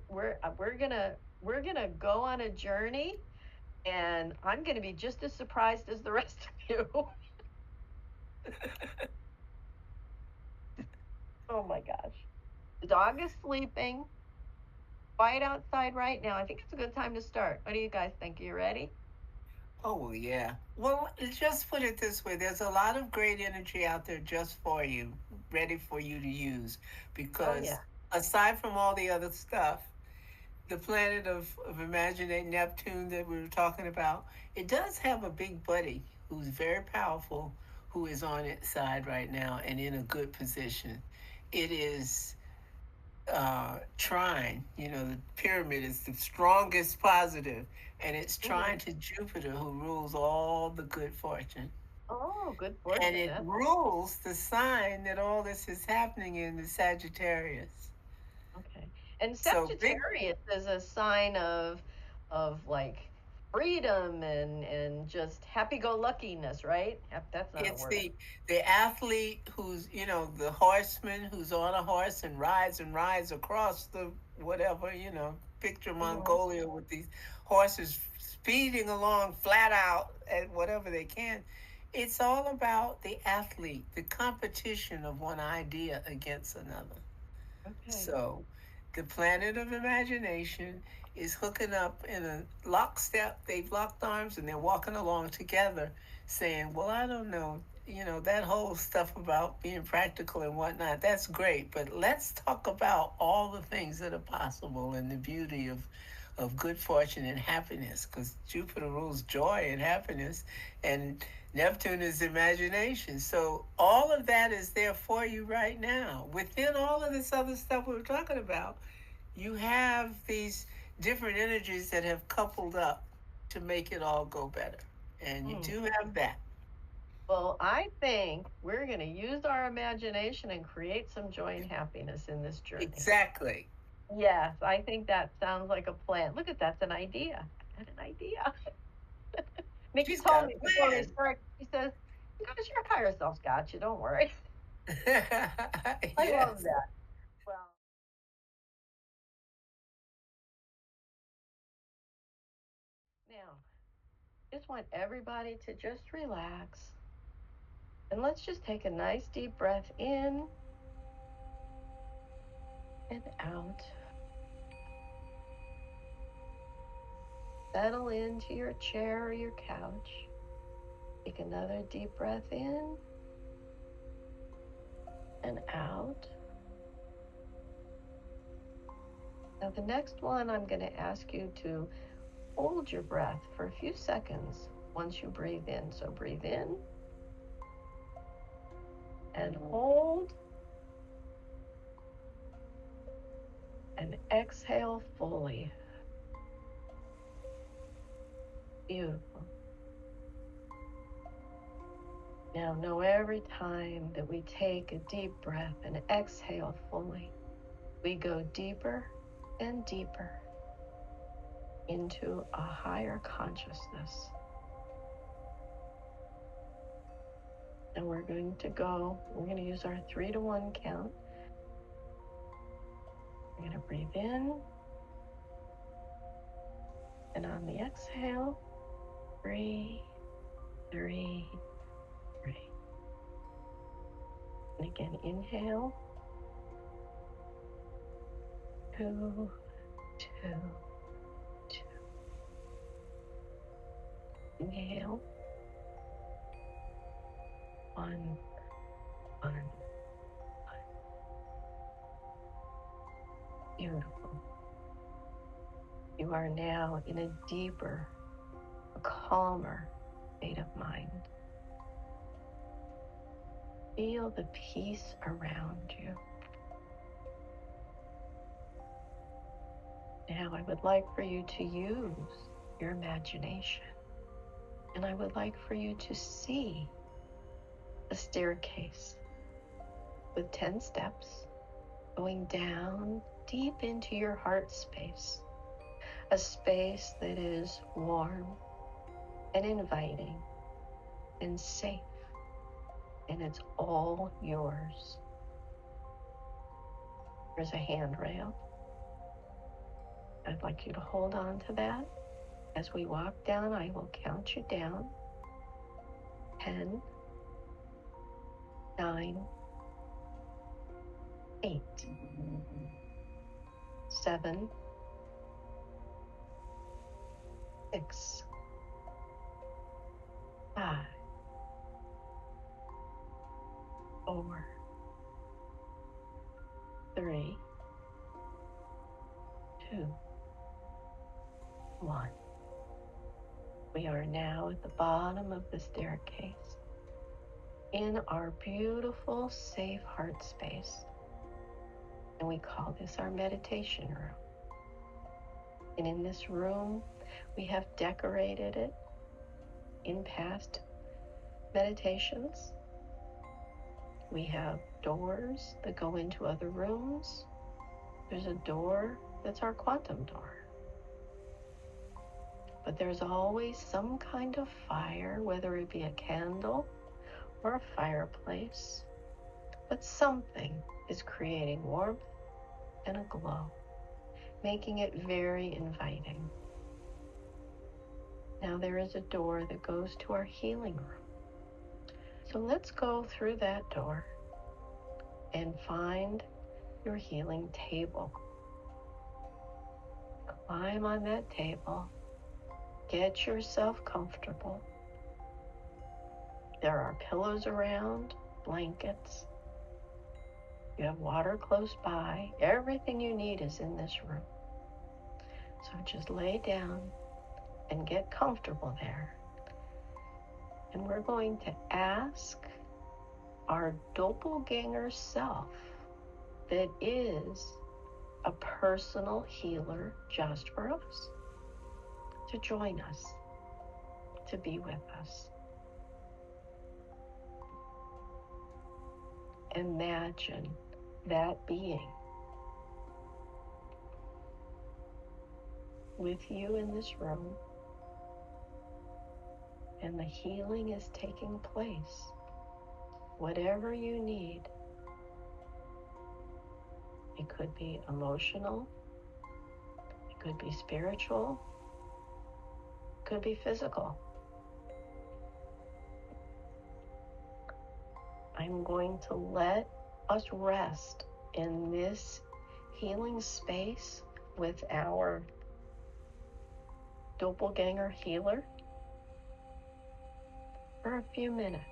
we're gonna go on a journey, and I'm gonna be just as surprised as the rest of you. Oh my gosh. The dog is sleeping. Quiet outside right now. I think it's a good time to start. What do you guys think? Are you ready? Oh, yeah. Well, just put it this way, there's a lot of great energy out there just for you, ready for you to use. Oh Because yeah. aside from all the other stuff, the planet of Imaginate Neptune that we were talking about, it does have a big buddy who's very powerful, who is on its side right now and in a good position. It is trine, the pyramid is the strongest positive, and it's Mhm. trine to Jupiter, who rules all the good fortune. Oh, good And fortune. it rules the sign that all this is happening in, the Sagittarius. Okay. And So big. Sagittarius is a sign of like freedom and just happy-go-luckiness, right? That's not a It's word. the athlete who's the horseman who's on a horse and rides across the whatever picture Mhm. Mongolia with these horses speeding along flat out at whatever they can. It's all about the athlete, the competition of one idea against another. Okay. So the planet of imagination is hooking up in a lockstep. They've locked arms and they're walking along together saying, well, I don't know, that whole stuff about being practical and whatnot, that's great. But let's talk about all the things that are possible and the beauty of good fortune and happiness, because Jupiter rules joy and happiness, and Neptune is imagination. So all of that is there for you right now. Within all of this other stuff we were talking about, you have these different energies that have coupled up to make it all go better. And you do have that. Well, I think we're going to use our imagination and create some joy and happiness in this journey. Exactly. Yes, I think that sounds like a plan. Look at that's an idea. I got an idea. Mickey She's told got me a before we plan. start. She says, "Because your higher self's got you. Don't worry." I love Yes. that. Well, now just want everybody to just relax and let's just take a nice deep breath in and out. Settle into your chair or your couch. Take another deep breath in and out. Now the next one, I'm going to ask you to hold your breath for a few seconds once you breathe in. So breathe in and hold and exhale fully. Beautiful. Now know every time that we take a deep breath and exhale fully, we go deeper and deeper into a higher consciousness. And we're going to use our 3 to 1 count. We're going to breathe in, and on the exhale, 3, 3, 3. And again, inhale, 2, 2, 2. Inhale, 1, 1, 1. Beautiful. You are now in a deeper, a calmer state of mind. Feel the peace around you. Now I would like for you to use your imagination, and I would like for you to see a staircase with 10 steps going down deep into your heart space, a space that is warm and inviting and safe, and it's all yours. There's a handrail. I'd like you to hold on to that. As we walk down, I will count you down. 10, 9, 8, 7, 6, 5, 4, 3, 2, 1. We are now at the bottom of the staircase in our beautiful, safe heart space. And we call this our meditation room. And in this room, we have decorated it in past meditations. We have doors that go into other rooms. There's a door that's our quantum door. But there's always some kind of fire, whether it be a candle or a fireplace. But something is creating warmth and a glow, making it very inviting. Now there is a door that goes to our healing room. So let's go through that door and find your healing table. Climb on that table. Get yourself comfortable. There are pillows around, blankets. You have water close by. Everything you need is in this room. So just lay down and get comfortable there. And we're going to ask our doppelganger self that is a personal healer just for us to join us, to be with us. Imagine that being with you in this room, and the healing is taking place. Whatever you need, it could be emotional, it could be spiritual, it could be physical. I'm going to let us rest in this healing space with our doppelganger healer for a few minutes.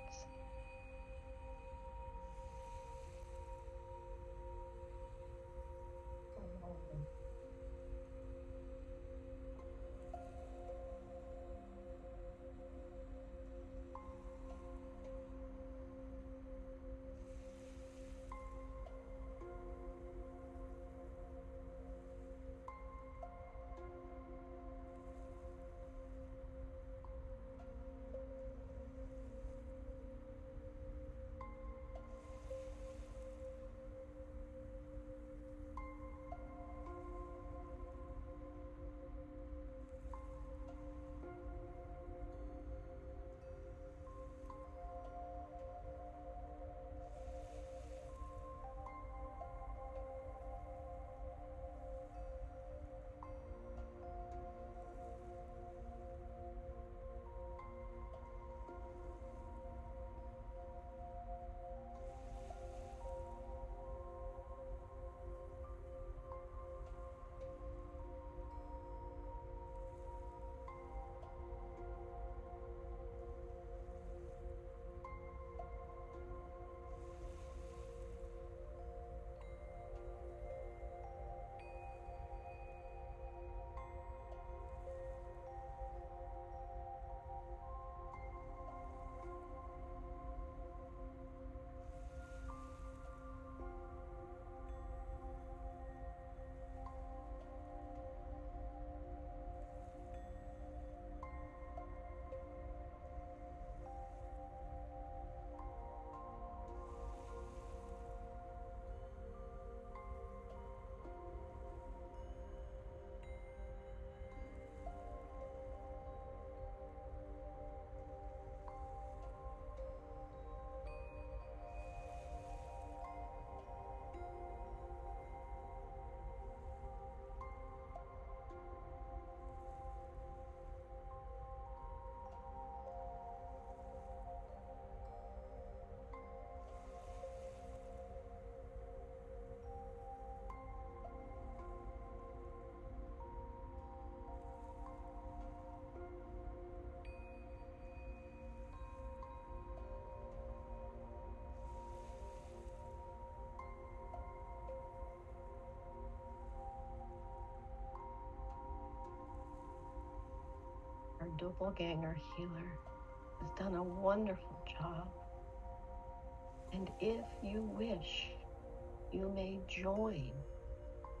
Our doppelganger healer has done a wonderful job. And if you wish, you may join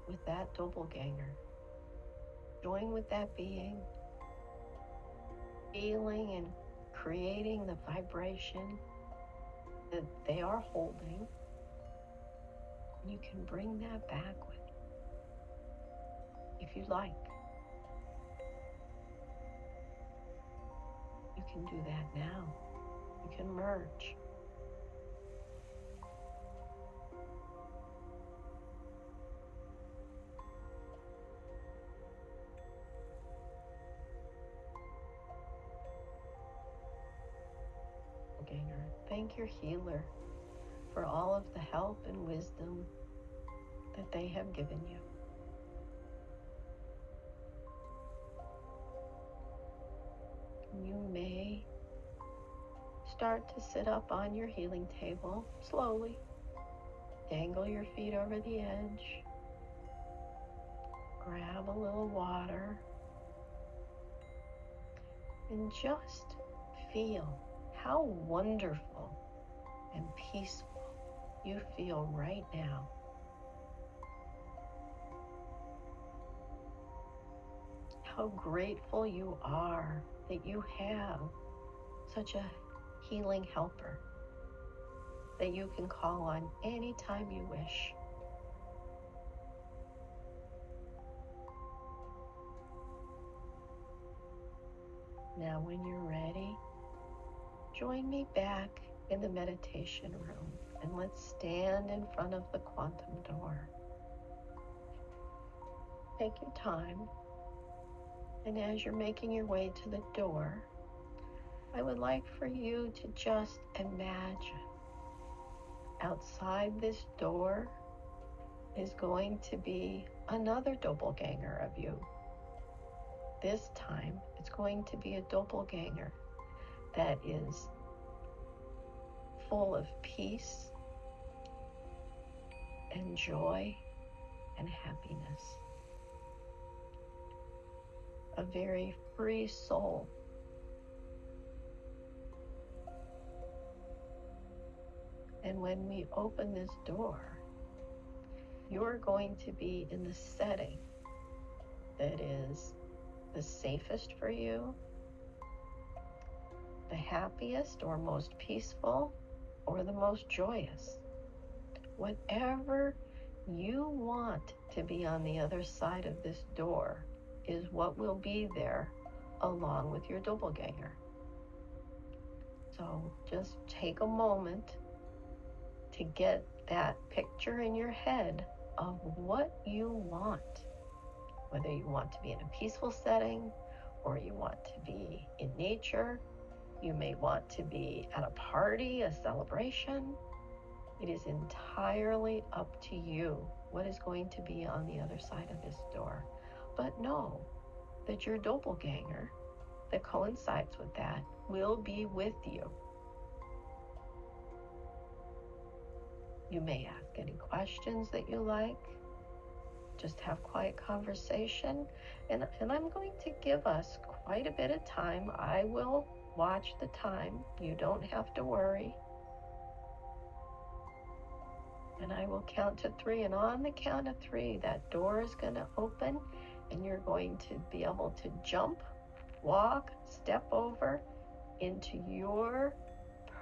with that doppelganger. Join with that being, feeling and creating the vibration that they are holding. And you can bring that back with you if you like. You can do that now. You can merge. Doppelganger, thank your healer for all of the help and wisdom that they have given you. You may start to sit up on your healing table slowly. Dangle your feet over the edge. Grab a little water. And just feel how wonderful and peaceful you feel right now. How grateful you are that you have such a healing helper that you can call on anytime you wish. Now, when you're ready, join me back in the meditation room and let's stand in front of the quantum door. Take your time, and as you're making your way to the door, I would like for you to just imagine outside this door is going to be another doppelganger of you. This time, it's going to be a doppelganger that is full of peace and joy and happiness. A very free soul. And when we open this door, you're going to be in the setting that is the safest for you, the happiest or most peaceful, or the most joyous. Whatever you want to be on the other side of this door is what will be there along with your doppelganger. So just take a moment to get that picture in your head of what you want. Whether you want to be in a peaceful setting or you want to be in nature, you may want to be at a party, a celebration. It is entirely up to you what is going to be on the other side of this door. But know that your doppelganger that coincides with that will be with you. You may ask any questions that you like. Just have quiet conversation. And I'm going to give us quite a bit of time. I will watch the time. You don't have to worry. And I will count to 3. And on the count of 3, that door is going to open and you're going to be able to jump, walk, step over into your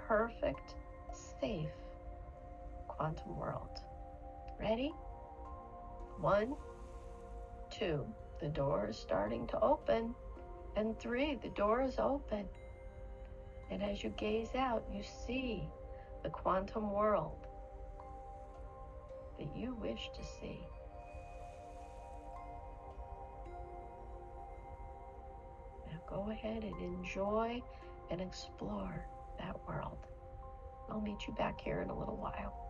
perfect, safe quantum world. Ready? 1, 2, the door is starting to open. And 3, the door is open. And as you gaze out, you see the quantum world that you wish to see. Now go ahead and enjoy and explore that world. I'll meet you back here in a little while.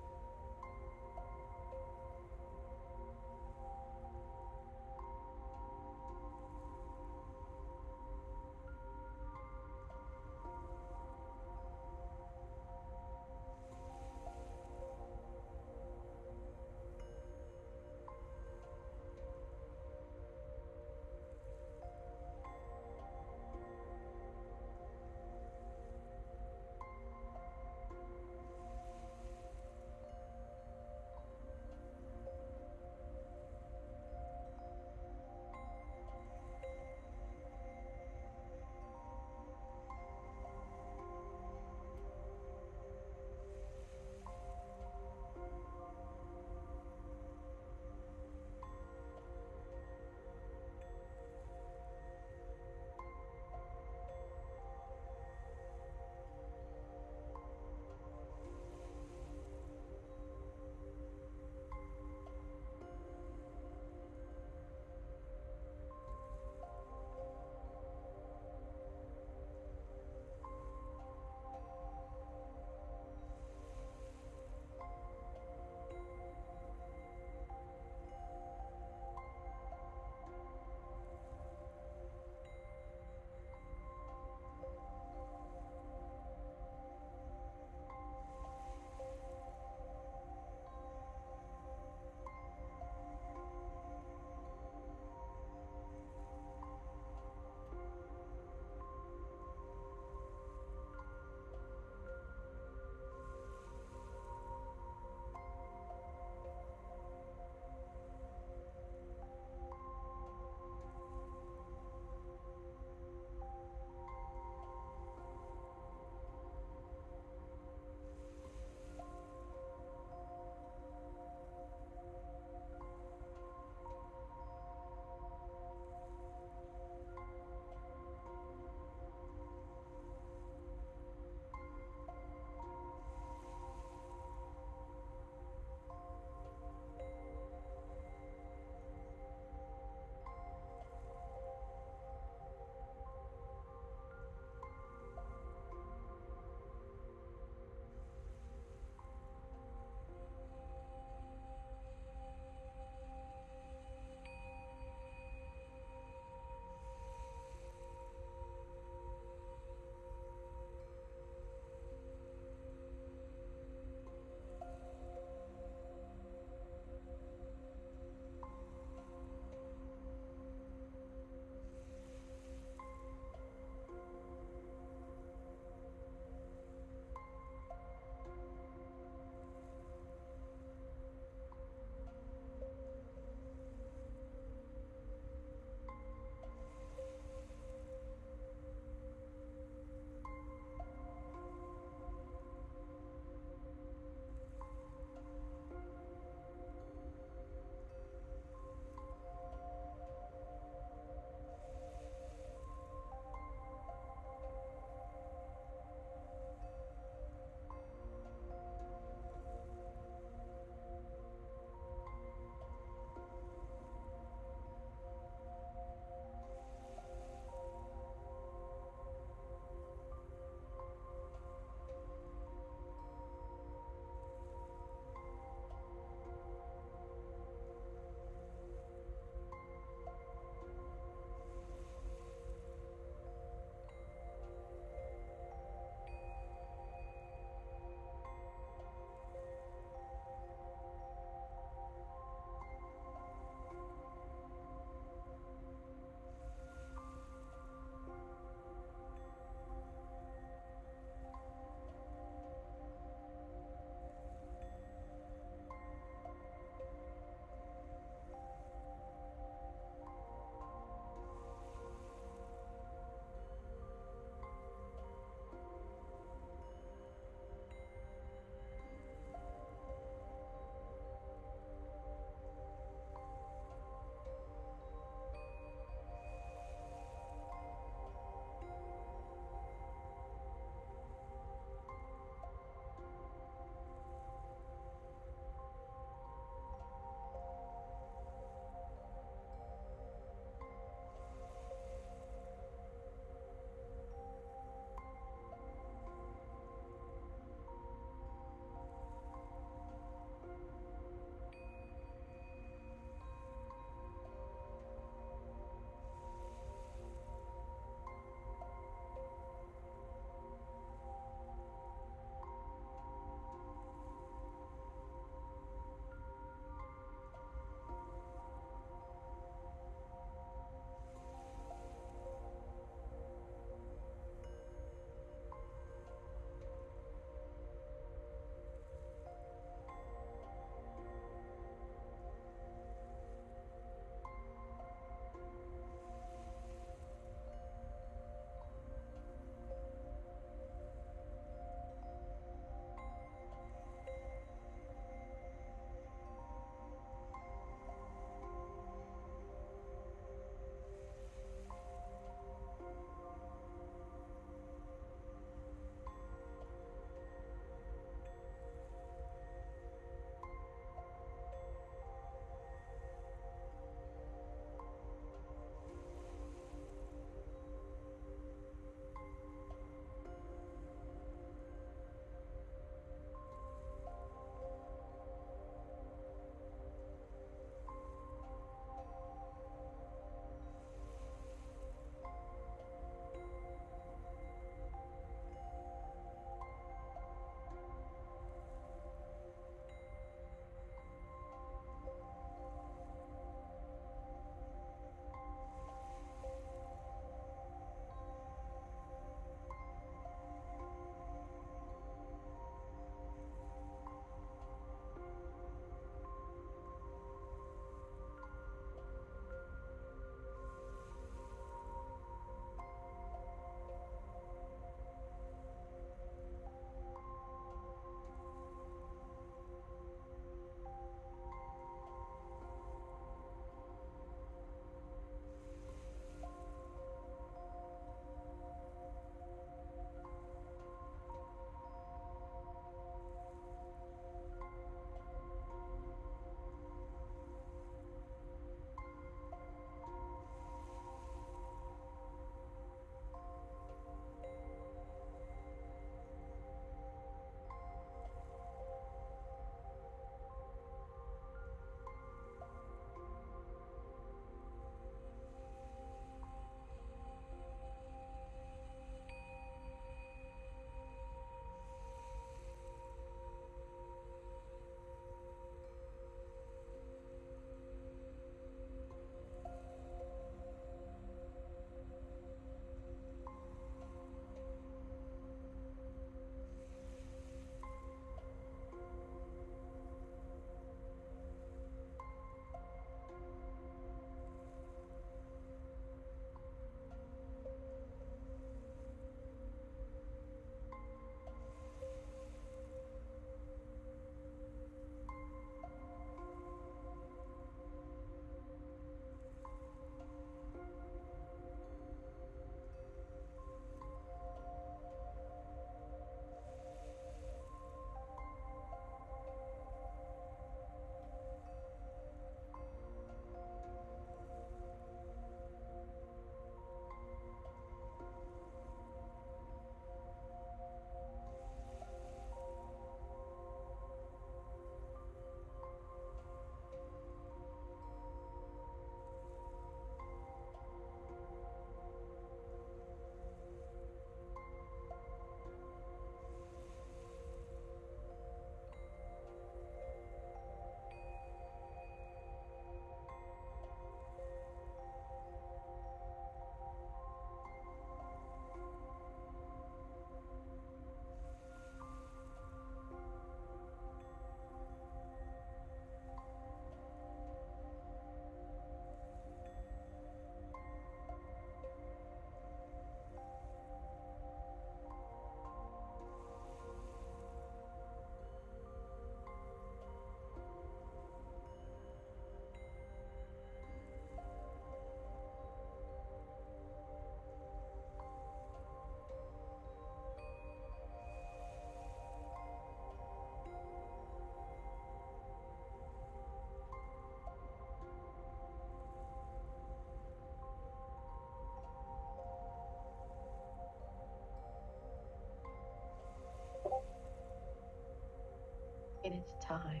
it's time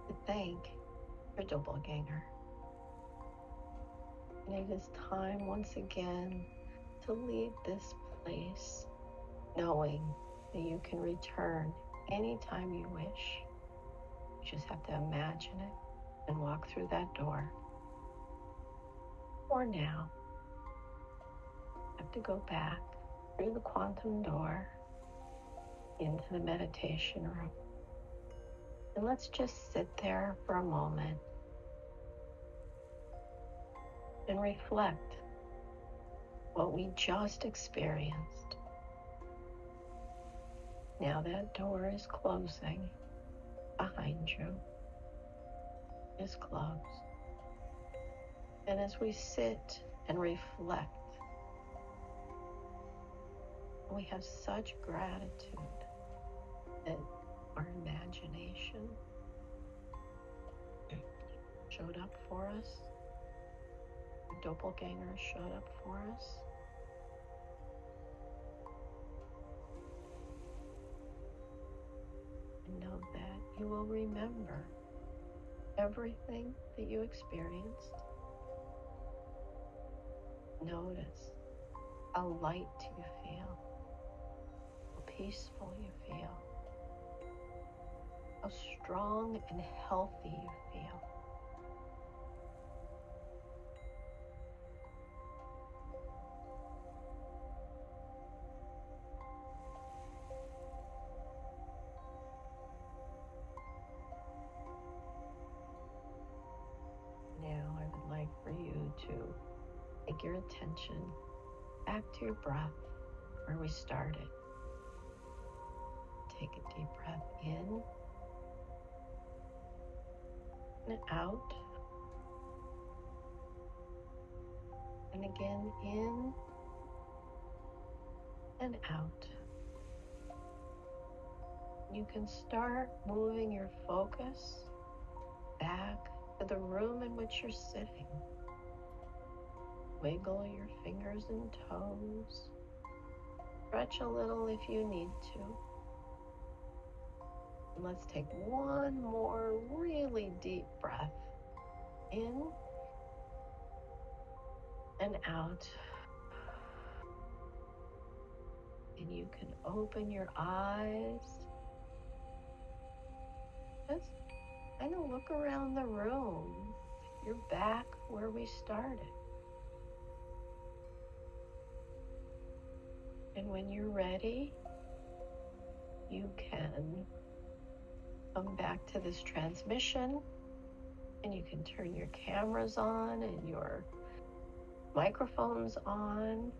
to thank your doppelganger. And it is time once again to leave this place knowing that you can return anytime you wish. You just have to imagine it and walk through that door. For now, you have to go back through the quantum door into the meditation room. And let's just sit there for a moment and reflect what we just experienced. Now that door is closing behind you. Is closed. And as we sit and reflect, we have such gratitude that our imagination showed up for us. The doppelganger showed up for us. And know that you will remember everything that you experienced. Notice how light you feel, how peaceful you feel, how strong and healthy you feel. Now I would like for you to take your attention back to your breath where we started. Take a deep breath in and out. And again, in and out. You can start moving your focus back to the room in which you're sitting. Wiggle your fingers and toes. Stretch a little if you need to. And let's take one more really deep breath in and out. And you can open your eyes. Just kind of look around the room. You're back where we started. And when you're ready, you can come back to this transmission and you can turn your cameras on and your microphones on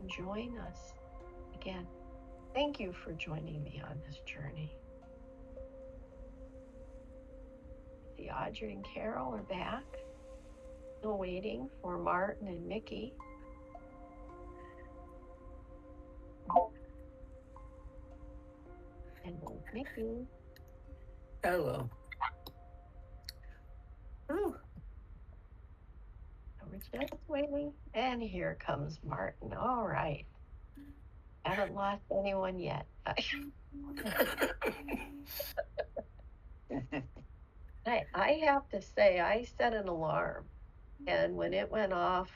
and join us again. Thank you for joining me on this journey. See, Audrey and Carol are back, still waiting for Martin and Mickey. And Mickey. Hello. Ooh. We're just waiting. And here comes Martin. All right. Haven't lost anyone yet. I have to say, I set an alarm. And when it went off,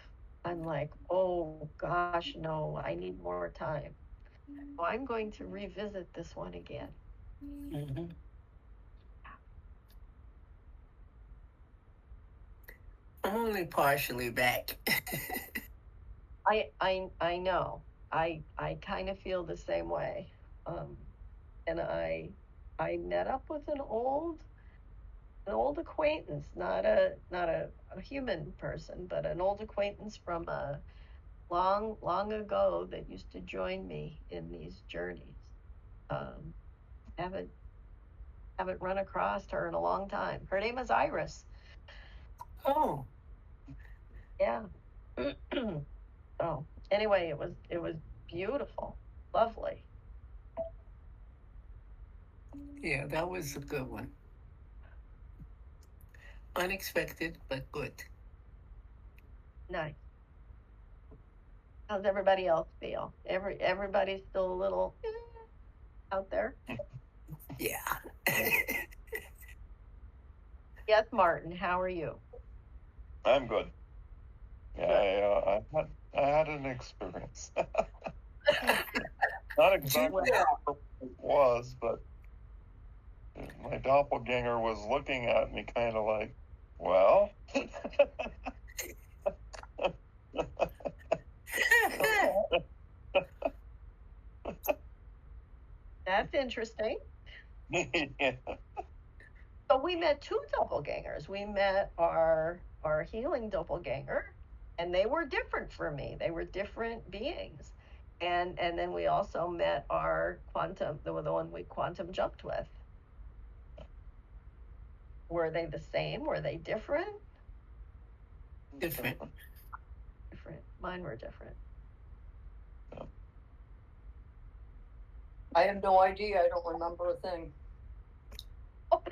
I'm like, oh gosh, no, I need more time. So I'm going to revisit this one again. Mm-hmm. I'm only partially back. I know. I kind of feel the same way. And I met up with an old acquaintance, not a human person, but an old acquaintance from a long ago that used to join me in these journeys. Haven't run across her in a long time. Her name is Iris. Oh. Yeah. Oh, anyway, it was beautiful, lovely. Yeah, that was a good one. Unexpected, but good. Nice. How's everybody else feel? Everybody's still a little out there. Yeah. Yes, Martin, how are you? I'm good. Yeah, I had an experience. Not exactly what it was, but my doppelganger was looking at me kind of like, well. That's interesting. Yeah. So we met two doppelgangers. We met our healing doppelganger, and they were different from me. They were different beings. And then we also met our quantum, the one we quantum jumped with. Were they the same? Were they different? Different. Different. Mine were different. I have no idea. I don't remember a thing. Oh.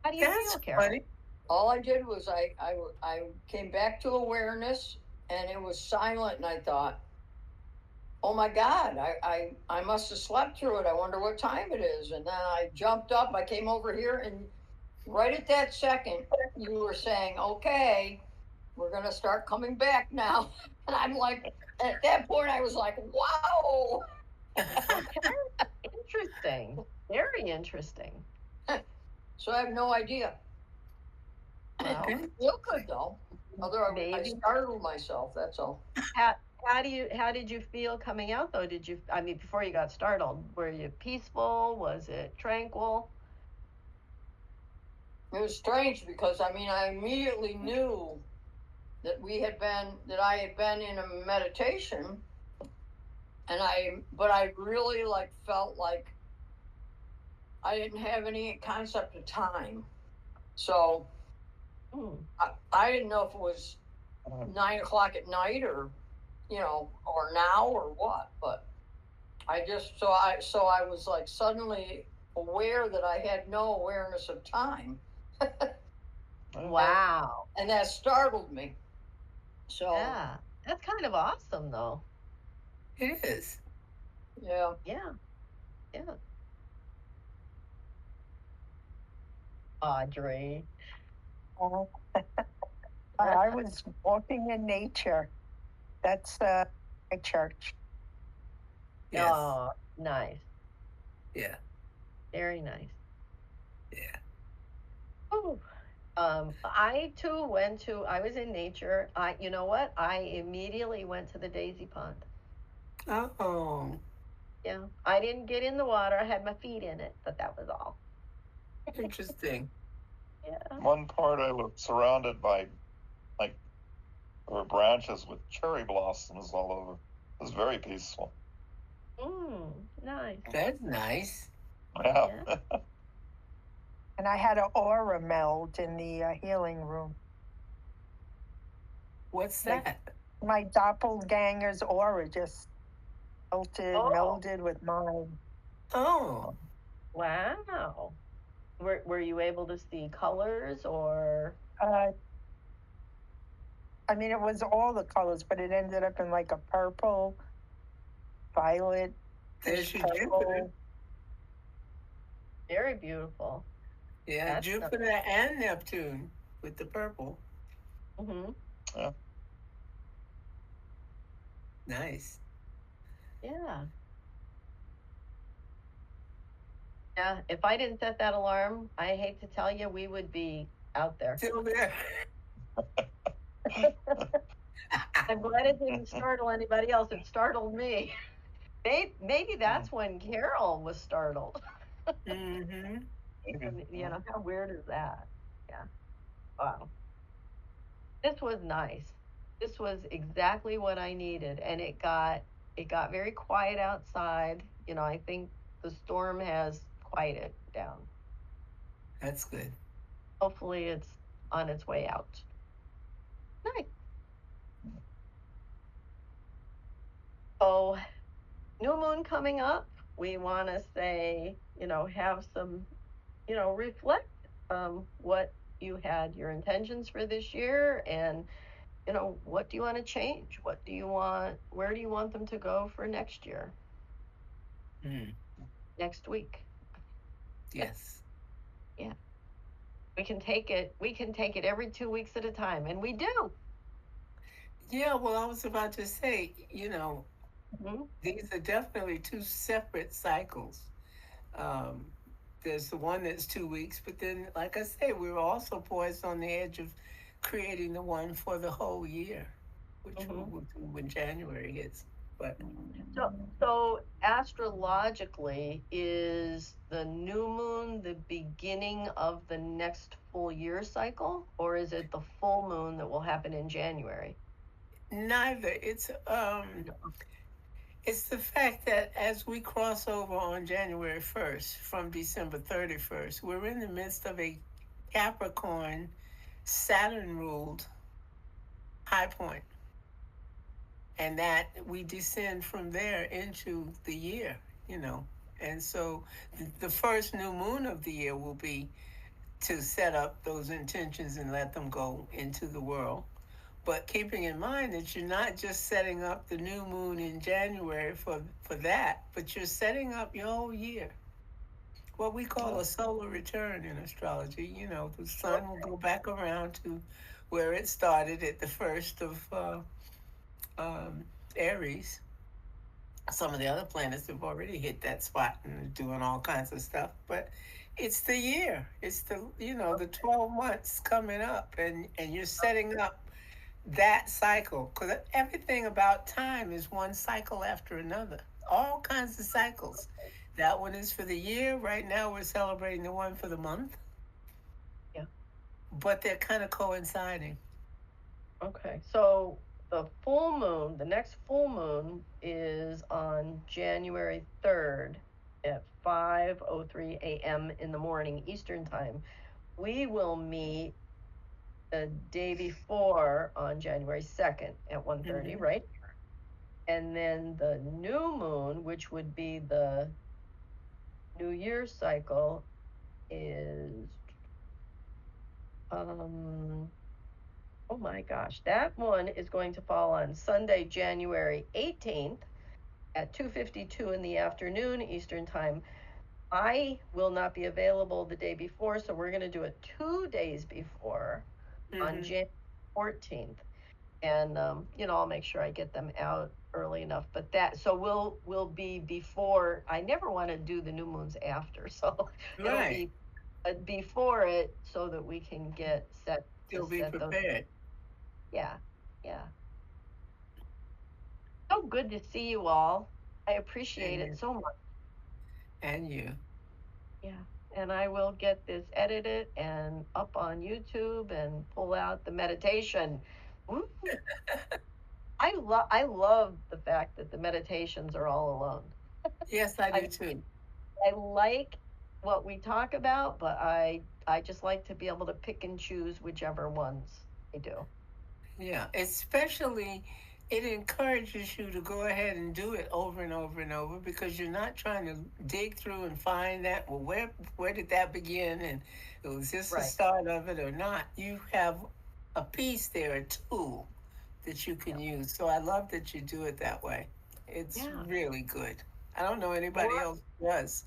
How do you That's feel, Carol? funny. All I did was I came back to awareness, and it was silent, and I thought, oh my God, I must have slept through it. I wonder what time it is. And then I jumped up, I came over here, and right at that second, you were saying, okay, we're going to start coming back now. And I'm like, at that point, I was like, wow. Okay. Interesting. Very interesting. So I have no idea. Well, I feel good though. Although I maybe. startled myself, that's all. How did you feel coming out though? I mean, before you got startled, were you peaceful? Was it tranquil? It was strange because I mean I immediately knew that I had been in a meditation, and but I really felt like I didn't have any concept of time. So I didn't know if it was 9 o'clock at night or or now or what, but I just so I was like suddenly aware that I had no awareness of time. Wow. And that startled me. So Yeah, that's kind of awesome though. It is. Yeah. Audrey. I was walking in nature. That's my church. Yes. Oh, nice. Yeah. Very nice. Yeah. Ooh. I too I was in nature. You know what? I immediately went to the daisy pond. Oh. Yeah. I didn't get in the water. I had my feet in it, but that was all. Interesting. Yeah. One part I was surrounded by branches with cherry blossoms all over. It was very peaceful. Nice. That's nice. Yeah. And I had an aura meld in the healing room. What's that? My doppelganger's aura just melded with mine. Oh. Wow. Were you able to see colors or? I mean, it was all the colors, but it ended up in like a purple, violet, There's your purple. Jupiter. Very beautiful. Yeah, That's Jupiter and Neptune with the purple. Yeah. Nice. Yeah. Yeah, if I didn't set that alarm, I hate to tell you, we would be out there. Still there. I'm glad it didn't startle anybody else. It startled me. Maybe that's when Carol was startled. Mm-hmm. You know, how weird is that? Yeah. Wow. This was nice. This was exactly what I needed, and it got very quiet outside. You know, I think the storm has quieted down. That's good. Hopefully it's on its way out. Nice. So, new moon coming up. We want to say, you know, have some, you know, reflect what you had your intentions for this year, and you know, what do you want to change? What do you want? Where do you want them to go for next year? Next week. Yes. Yeah. We can take it every 2 weeks at a time, and we do. Yeah, well, I was about to say, Hmm. these are definitely two separate cycles. Um, there's the one that's 2 weeks, but then, like I say, we're also poised on the edge of creating the one for the whole year, which we Hmm. will do when January hits. But So astrologically, is the new moon the beginning of the next full year cycle, or is it the full moon that will happen in January? neither. It's the fact that as we cross over on January 1st from December 31st, we're in the midst of a Capricorn, Saturn ruled high point, and that we descend from there into the year, you know. And so the first new moon of the year will be to set up those intentions and let them go into the world. But keeping in mind that you're not just setting up the new moon in January for that, but you're setting up your whole year. What we call a solar return in astrology. The sun will go back around to where it started at the first of um, Aries. Some of the other planets have already hit that spot and are doing all kinds of stuff. But it's the year. It's the 12 months coming up, and you're setting up that cycle, because everything about time is one cycle after another, all kinds of cycles. That one is for the year. Right now we're celebrating the one for the month, Yeah. but they're kind of coinciding. Okay. So the next full moon is on January 3rd at 5:03 a.m. in the morning Eastern time. We will meet the day before on January 2nd at 1:30, Mm-hmm. right? And then the new moon, which would be the New Year cycle, is oh my gosh, that one is going to fall on Sunday, January 18th at 2:52 in the afternoon Eastern time. I will not be available the day before, so we're going to do it 2 days before on Mm-hmm. January 14th. And I'll make sure I get them out early enough. But so we'll be before. I never want to do the new moons after, so it'll Right. be before it so that we can get set to You'll be set those. prepared. Yeah, yeah. So good to see you all. I appreciate And it you. so much. And you. Yeah. And I will get this edited and up on YouTube and pull out the meditation. Woo. I love the fact that the meditations are all alone. Yes, I I do too. I like what we talk about, but I just like to be able to pick and choose whichever ones I do. Yeah, especially it encourages you to go ahead and do it over and over and over, because you're not trying to dig through and find that, well, where did that begin, and was this the Right. start of it or not? You have a piece there, a tool that you can Yeah. use. So I love that you do it that way. It's Yeah. really good. I don't know anybody More else who does.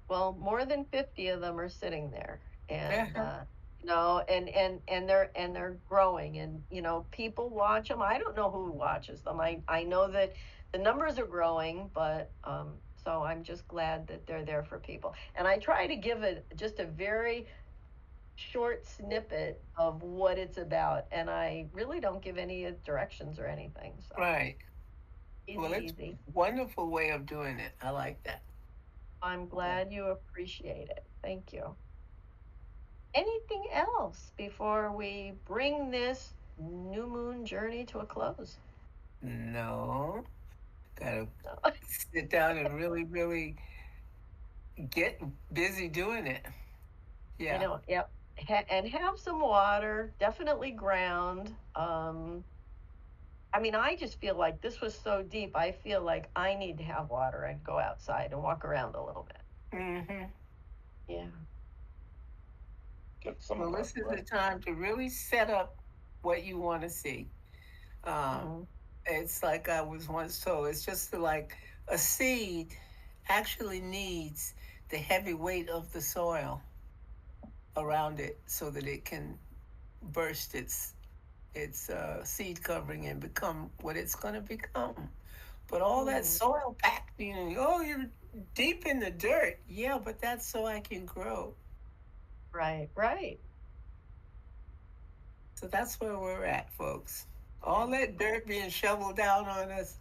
well, more than 50 of them are sitting there, and Uh-huh. they're growing, and people watch them. I don't know who watches them. I know that the numbers are growing, but so I'm just glad that they're there for people. And I try to give it just a very short snippet of what it's about, and I really don't give any directions or anything. So Right. easy, Well, it's easy. a wonderful way of doing it. I like that. I'm Yeah. glad you appreciate it. Thank you. Anything else before we bring this new moon journey to a close? No. Gotta No. sit down and really, really get busy doing it. I Yeah. know, yep. And have some water, definitely ground. I mean, I just feel like this was so deep. I feel like I need to have water and go outside and walk around a little bit. Hmm. Yeah. Get some Well, this is the rest. time to really set up what you want to see. Um, Hmm. it's like I was once told, it's just like a seed actually needs the heavy weight of the soil around it so that it can burst its seed covering and become what it's going to become. But all that soil packed, oh, you're deep in the dirt. Yeah, but that's so I can grow. Right, right. So that's where we're at, folks. All that dirt being shoveled down on us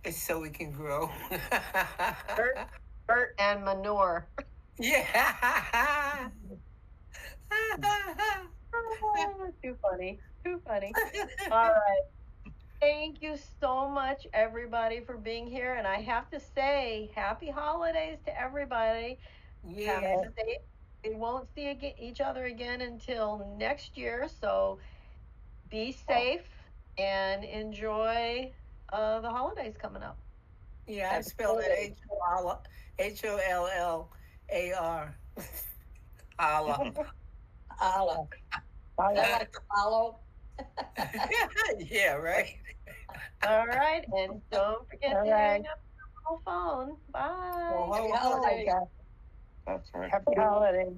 is so we can grow. Dirt and manure. Yeah. Too funny. Too funny. All right. Thank you so much, everybody, for being here. And I have to say, happy holidays to everybody. Have Yeah. a safe. We won't see each other again until next year. So be safe and enjoy the holidays coming up. Yeah, I Happy spelled it holidays. Hollar. Allah. Allah. Bye. I like to follow. Yeah, right. All right. And don't forget All to hang right. up your phone. Bye. Ho, Happy ho, ho. holidays. That's right. Happy holidays.